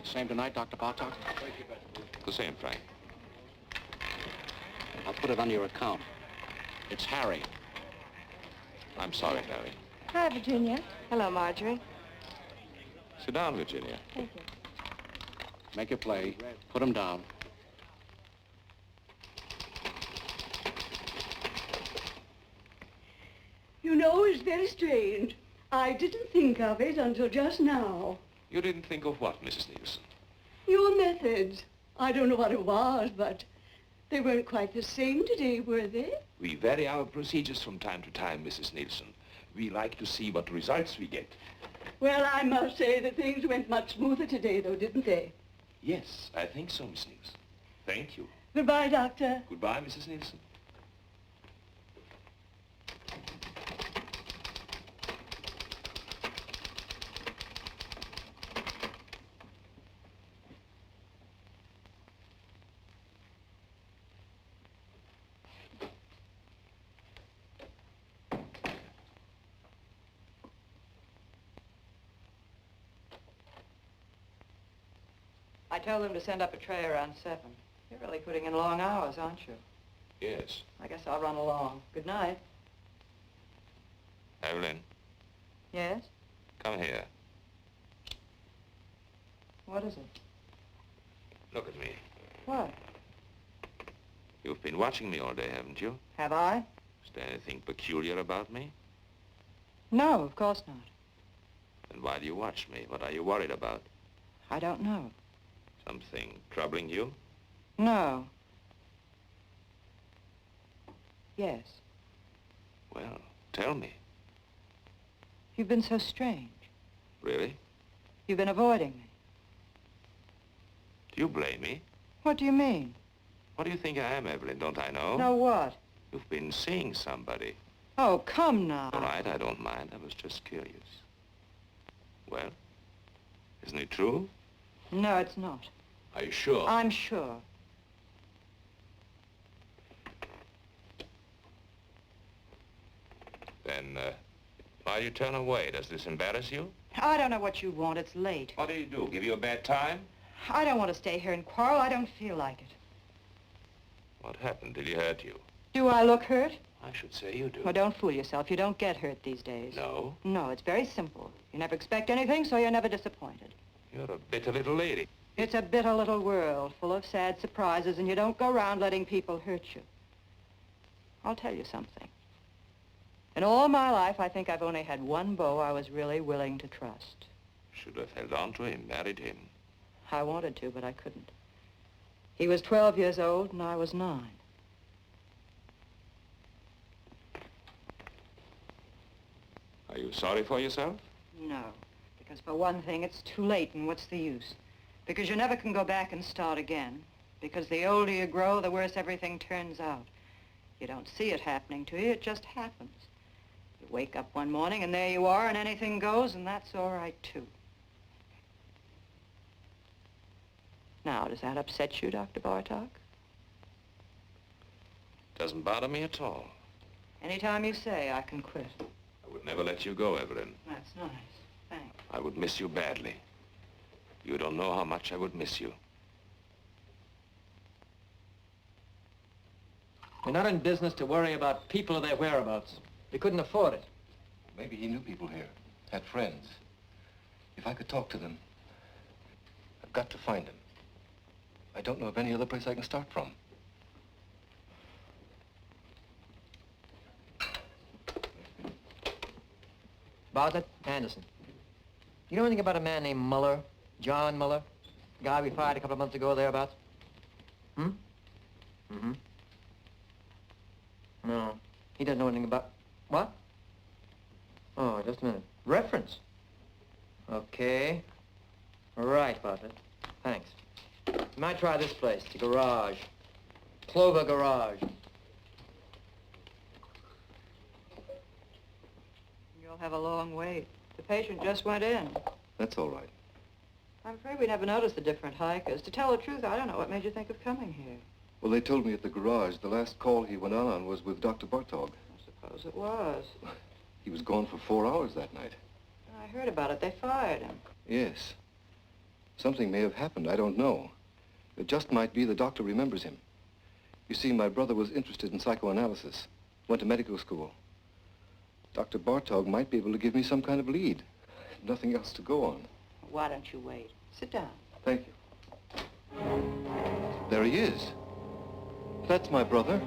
Same tonight, Dr. Bartok? The same, Frank. I'll put it on your account. It's Harry. I'm sorry, Harry. Hi, Virginia. Hello, Marjorie. Sit down, Virginia. Thank you. Make your play. Put him down. You know, it's very strange. I didn't think of it until just now. You didn't think of what, Mrs. Nielsen? Your methods. I don't know what it was, but they weren't quite the same today, were they? We vary our procedures from time to time, Mrs. Nielsen. We like to see what results we get. Well, I must say that things went much smoother today, though, didn't they? Yes, I think so, Miss Nielsen. Thank you. Goodbye, Doctor. Goodbye, Mrs. Nielsen. I told them to send up a tray around 7. You're really putting in long hours, aren't you? Yes. I guess I'll run along. Good night. Evelyn, Yes? come here. What is it? Look at me. What? You've been watching me all day, haven't you? Have I? Is there anything peculiar about me? No, of course not. Then why do you watch me? What are you worried about? I don't know. Something troubling you? No. Yes. Well, tell me. You've been so strange. Really? You've been avoiding me. Do you blame me? What do you mean? What do you think I am, Evelyn? Don't I know? Know what? You've been seeing somebody. Oh, come now. All right, I don't mind. I was just curious. Well, isn't it true? No, it's not. Are you sure? I'm sure. Then, why do you turn away? Does this embarrass you? I don't know what you want. It's late. What do you do? Give you a bad time? I don't want to stay here and quarrel. I don't feel like it. What happened? Did he hurt you? Do I look hurt? I should say you do. Well, don't fool yourself. You don't get hurt these days. No? No, it's very simple. You never expect anything, so you're never disappointed. You're a bitter little lady. It's a bitter little world full of sad surprises, and you don't go around letting people hurt you. I'll tell you something. In all my life, I think I've only had one beau I was really willing to trust. Should have held on to him, married him. I wanted to, but I couldn't. He was 12 years old, and I was 9. Are you sorry for yourself? No, because for one thing, it's too late, and what's the use? Because you never can go back and start again. Because the older you grow, the worse everything turns out. You don't see it happening to you, it just happens. You wake up one morning, and there you are, and anything goes, and that's all right, too. Now, does that upset you, Dr. Bartok? Doesn't bother me at all. Anytime you say, I can quit. I would never let you go, Evelyn. That's nice. Thanks. I would miss you badly. You don't know how much I would miss you. We're not in business to worry about people or their whereabouts. We couldn't afford it. Maybe he knew people here, had friends. If I could talk to them, I've got to find him. I don't know of any other place I can start from. Bartlett, Anderson. You know anything about a man named Muller? John Muller? The guy we fired a couple of months ago thereabouts? Hmm? Mm-hmm. No. He doesn't know anything about... What? Oh, just a minute. Reference? Okay. Right, Bartlett. Thanks. You might try this place, the garage. Clover Garage. You'll have a long wait. The patient just went in. That's all right. I'm afraid we never noticed the different hikers. To tell the truth, I don't know what made you think of coming here. Well, they told me at the garage the last call he went on was with Dr. Bartog. Suppose it was. He was gone for 4 hours that night. I heard about it. They fired him. Yes. Something may have happened. I don't know. It just might be the doctor remembers him. You see, my brother was interested in psychoanalysis. Went to medical school. Dr. Bartog might be able to give me some kind of lead. Nothing else to go on. Why don't you wait? Sit down. Thank you. There he is. That's my brother.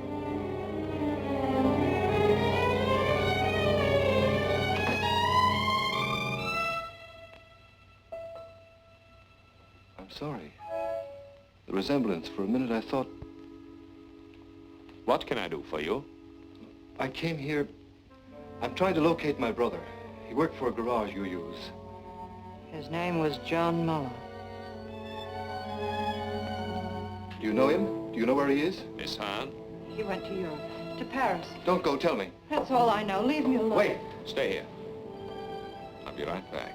I'm sorry. The resemblance, for a minute I thought... What can I do for you? I came here... I'm trying to locate my brother. He worked for a garage you use. His name was John Muller. Do you know him? Do you know where he is? Miss Hahn? He went to Europe, to Paris. Don't go, tell me. That's all I know. Leave me alone. Wait. Stay here. I'll be right back.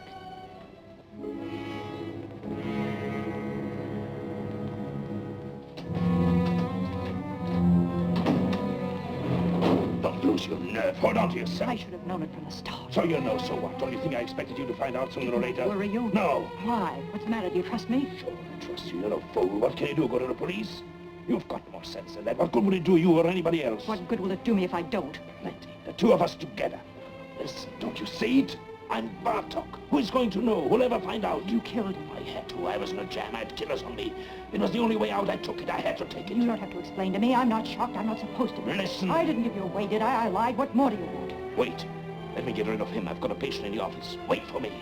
Don't lose your nerve. Hold on to yourself. I should have known it from the start. So you know, so what? Don't you think I expected you to find out sooner or later? Were you? No. Why? What's the matter? Do you trust me? Sure, I trust you. You're no fool. What can you do? Go to the police? You've got more sense than that. What good will it do you or anybody else? What good will it do me if I don't? Plenty. The two of us together. Listen, don't you see it? I'm Bartok. Who is going to know? Who'll ever find out? You killed him. I had to. I was in a jam. I had killers on me. It was the only way out. I took it. I had to take it. You don't have to explain to me. I'm not shocked. I'm not supposed to be. Listen. I didn't give you away, did I? I lied. What more do you want? Wait. Let me get rid of him. I've got a patient in the office. Wait for me.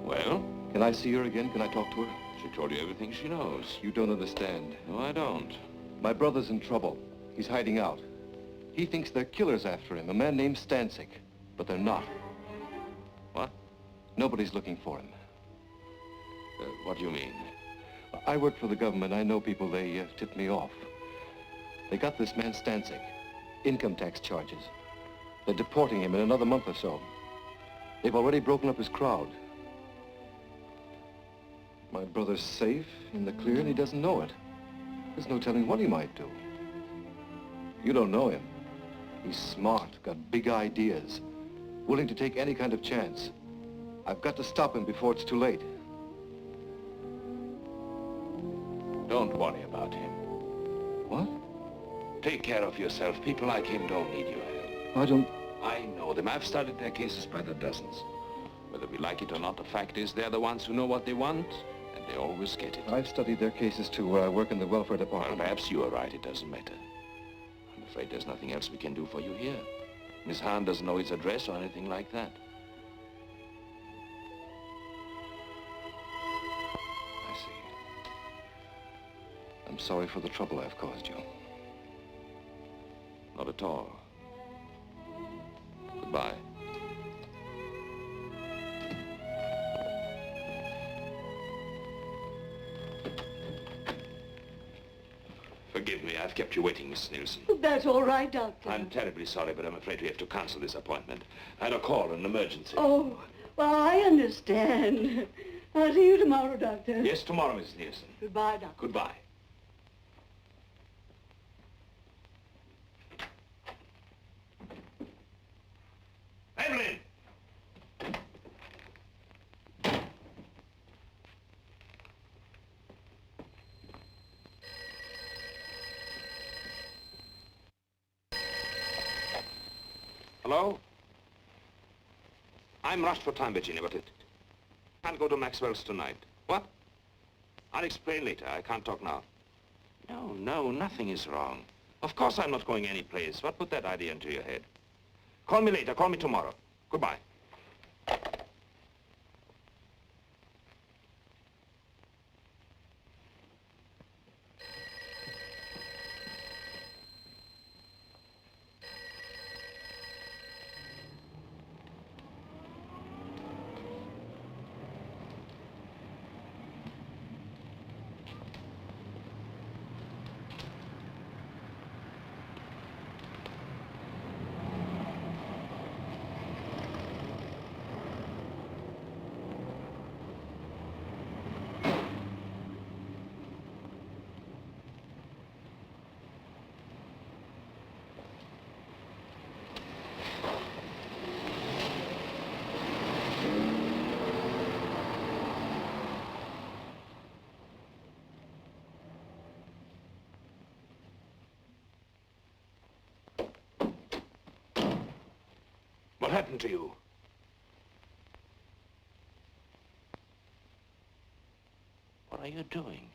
Well? Can I see her again? Can I talk to her? She told you everything she knows. You don't understand. No, I don't. My brother's in trouble. He's hiding out. He thinks they're killers after him, a man named Stancic. But they're not. What? Nobody's looking for him. What do you mean? I work for the government. I know people. They tipped me off. They got this man Stancic. Income tax charges. They're deporting him in another month or so. They've already broken up his crowd. My brother's safe, in the clear, and he doesn't know it. There's no telling what he might do. You don't know him. He's smart, got big ideas, willing to take any kind of chance. I've got to stop him before it's too late. Don't worry about him. What? Take care of yourself. People like him don't need your help. I don't... I know them. I've studied their cases by the dozens. Whether we like it or not, the fact is they're the ones who know what they want, and they always get it. I've studied their cases, too, where I work in the welfare department. Well, perhaps you are right. It doesn't matter. I'm afraid there's nothing else we can do for you here. Miss Hahn doesn't know his address or anything like that. I see. I'm sorry for the trouble I've caused you. Not at all. Goodbye. Forgive me, I've kept you waiting, Miss Nielsen. That's all right, Doctor. I'm terribly sorry, but I'm afraid we have to cancel this appointment. I had a call, an emergency. Oh, well, I understand. I'll see you tomorrow, Doctor. Yes, tomorrow, Miss Nielsen. Goodbye, Doctor. Goodbye. Evelyn! Hello? I'm rushed for time, Virginia, but it can't go to Maxwell's tonight. What? I'll explain later. I can't talk now. No, nothing is wrong. Of course I'm not going anyplace. What put that idea into your head? Call me later. Call me tomorrow. Goodbye. happened to you? What are you doing?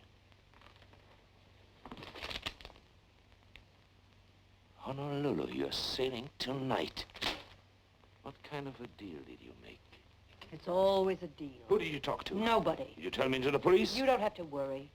Honolulu, you're sailing tonight. What kind of a deal did you make? It's always a deal. Who did you talk to? Nobody. Did you tell me to the police? You don't have to worry.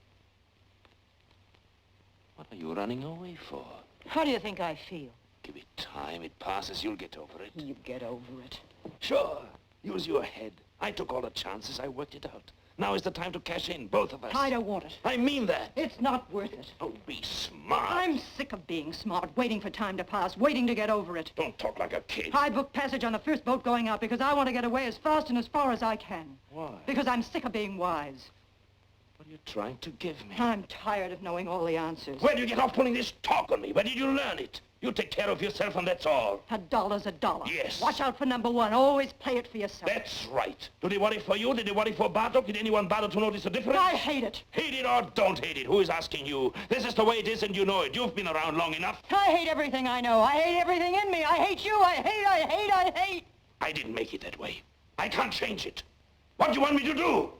What are you running away for? How do you think I feel? Give it time. It passes. You'll get over it. You get over it. Sure. Use your head. I took all the chances. I worked it out. Now is the time to cash in, both of us. I don't want it. I mean that. It's not worth it. Oh, be smart. I'm sick of being smart, waiting for time to pass, waiting to get over it. Don't talk like a kid. I booked passage on the first boat going out because I want to get away as fast and as far as I can. Why? Because I'm sick of being wise. What are you trying to give me? I'm tired of knowing all the answers. Where did you get off pulling this talk on me? Where did you learn it? You take care of yourself and that's all. $1 a dollar. Yes. Watch out for number one. Always play it for yourself. That's right. Do they worry for you? Did they worry for Bartok? Did anyone bother to notice the difference? I hate it. Hate it or don't hate it? Who is asking you? This is the way it is and you know it. You've been around long enough. I hate everything I know. I hate everything in me. I hate you. I hate. I didn't make it that way. I can't change it. What do you want me to do?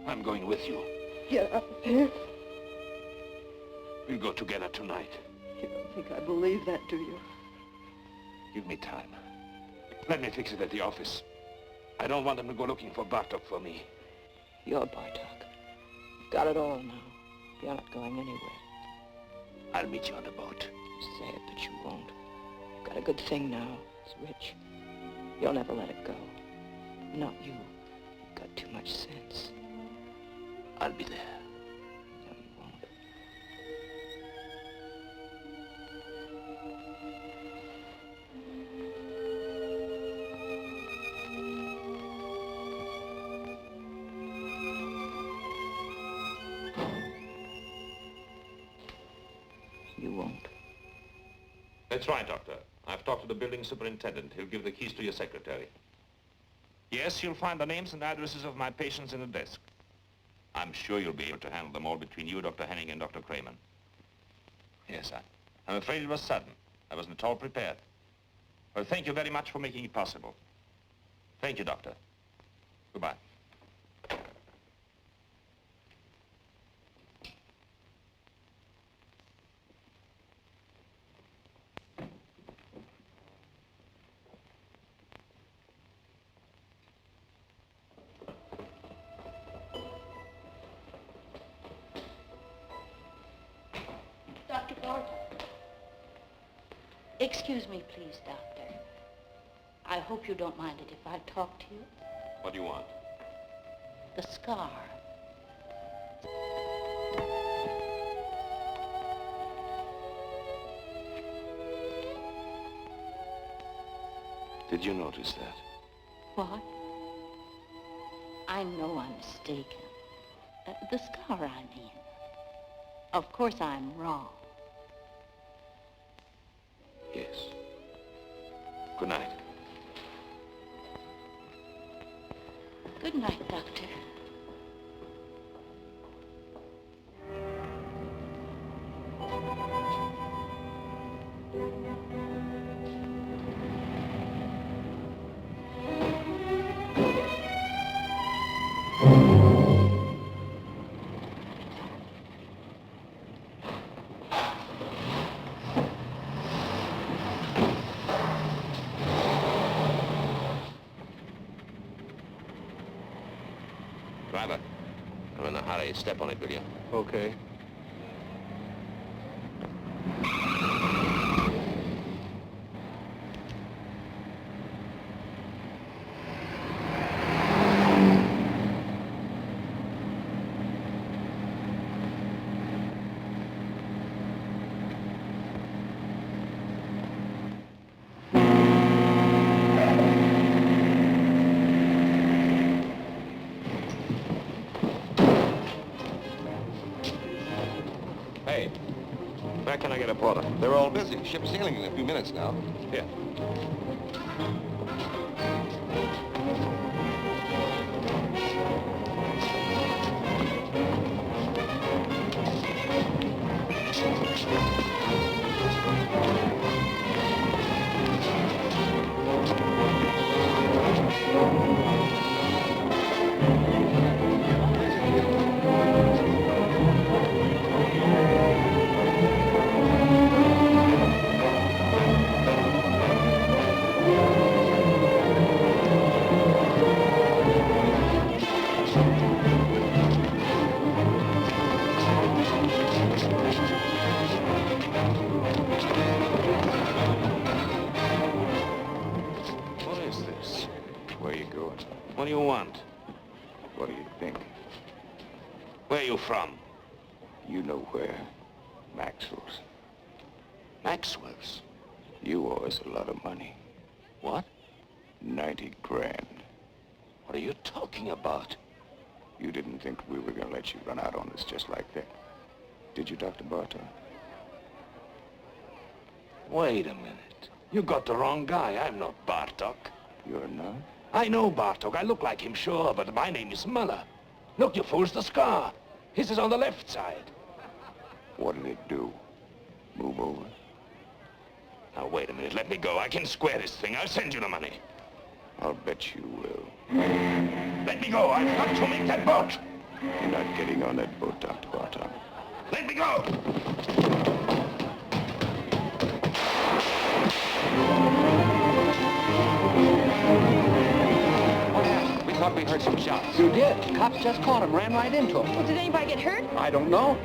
I'm going with you. Get up here. We'll go together tonight. You don't think I believe that, do you? Give me time. Let me fix it at the office. I don't want them to go looking for Bartok for me. You're Bartok. You've got it all now. You're not going anywhere. I'll meet you on the boat. Sad, but you won't. You've got a good thing now. It's rich. You'll never let it go. Not you. You've got too much sense. I'll be there. No, you won't. You won't. That's right, Doctor. I've talked to the building superintendent. He'll give the keys to your secretary. Yes, you'll find the names and addresses of my patients in the desk. I'm sure you'll be able to handle them all between you, Dr. Henning, and Dr. Kramer. Yes, I'm afraid it was sudden. I wasn't at all prepared. Well, thank you very much for making it possible. Thank you, Doctor. Goodbye. Dr. Bartok. Excuse me, please, Doctor. I hope you don't mind it if I talk to you. What do you want? The scar. Did you notice that? What? I know I'm mistaken. The scar, I mean. Of course I'm wrong. Yes. Good night. Good night, Doctor. Driver, I'm in a hurry. Step on it, will you? Okay. can I get a porter? They're all busy. Ship's sailing in a few minutes now. Here. What do you want? What do you think? Where are you from? You know where. Maxwell's. Maxwell's? You owe us a lot of money. What? 90 grand. What are you talking about? You didn't think we were gonna let you run out on us just like that. Did you, Dr. Bartok? Wait a minute. You got the wrong guy. I'm not Bartok. You're not? I know Bartok. I look like him, sure, but my name is Muller. Look, you fools, the scar. His is on the left side. What did it do? Move over? Now, wait a minute. Let me go. I can square this thing. I'll send you the money. I'll bet you will. Let me go. I've got to make that boat. You're not getting on that boat, Dr. Bartok. Let me go. What happened? We thought we heard some shots. You did. Cops just caught him, ran right into him. Well, did anybody get hurt? I don't know.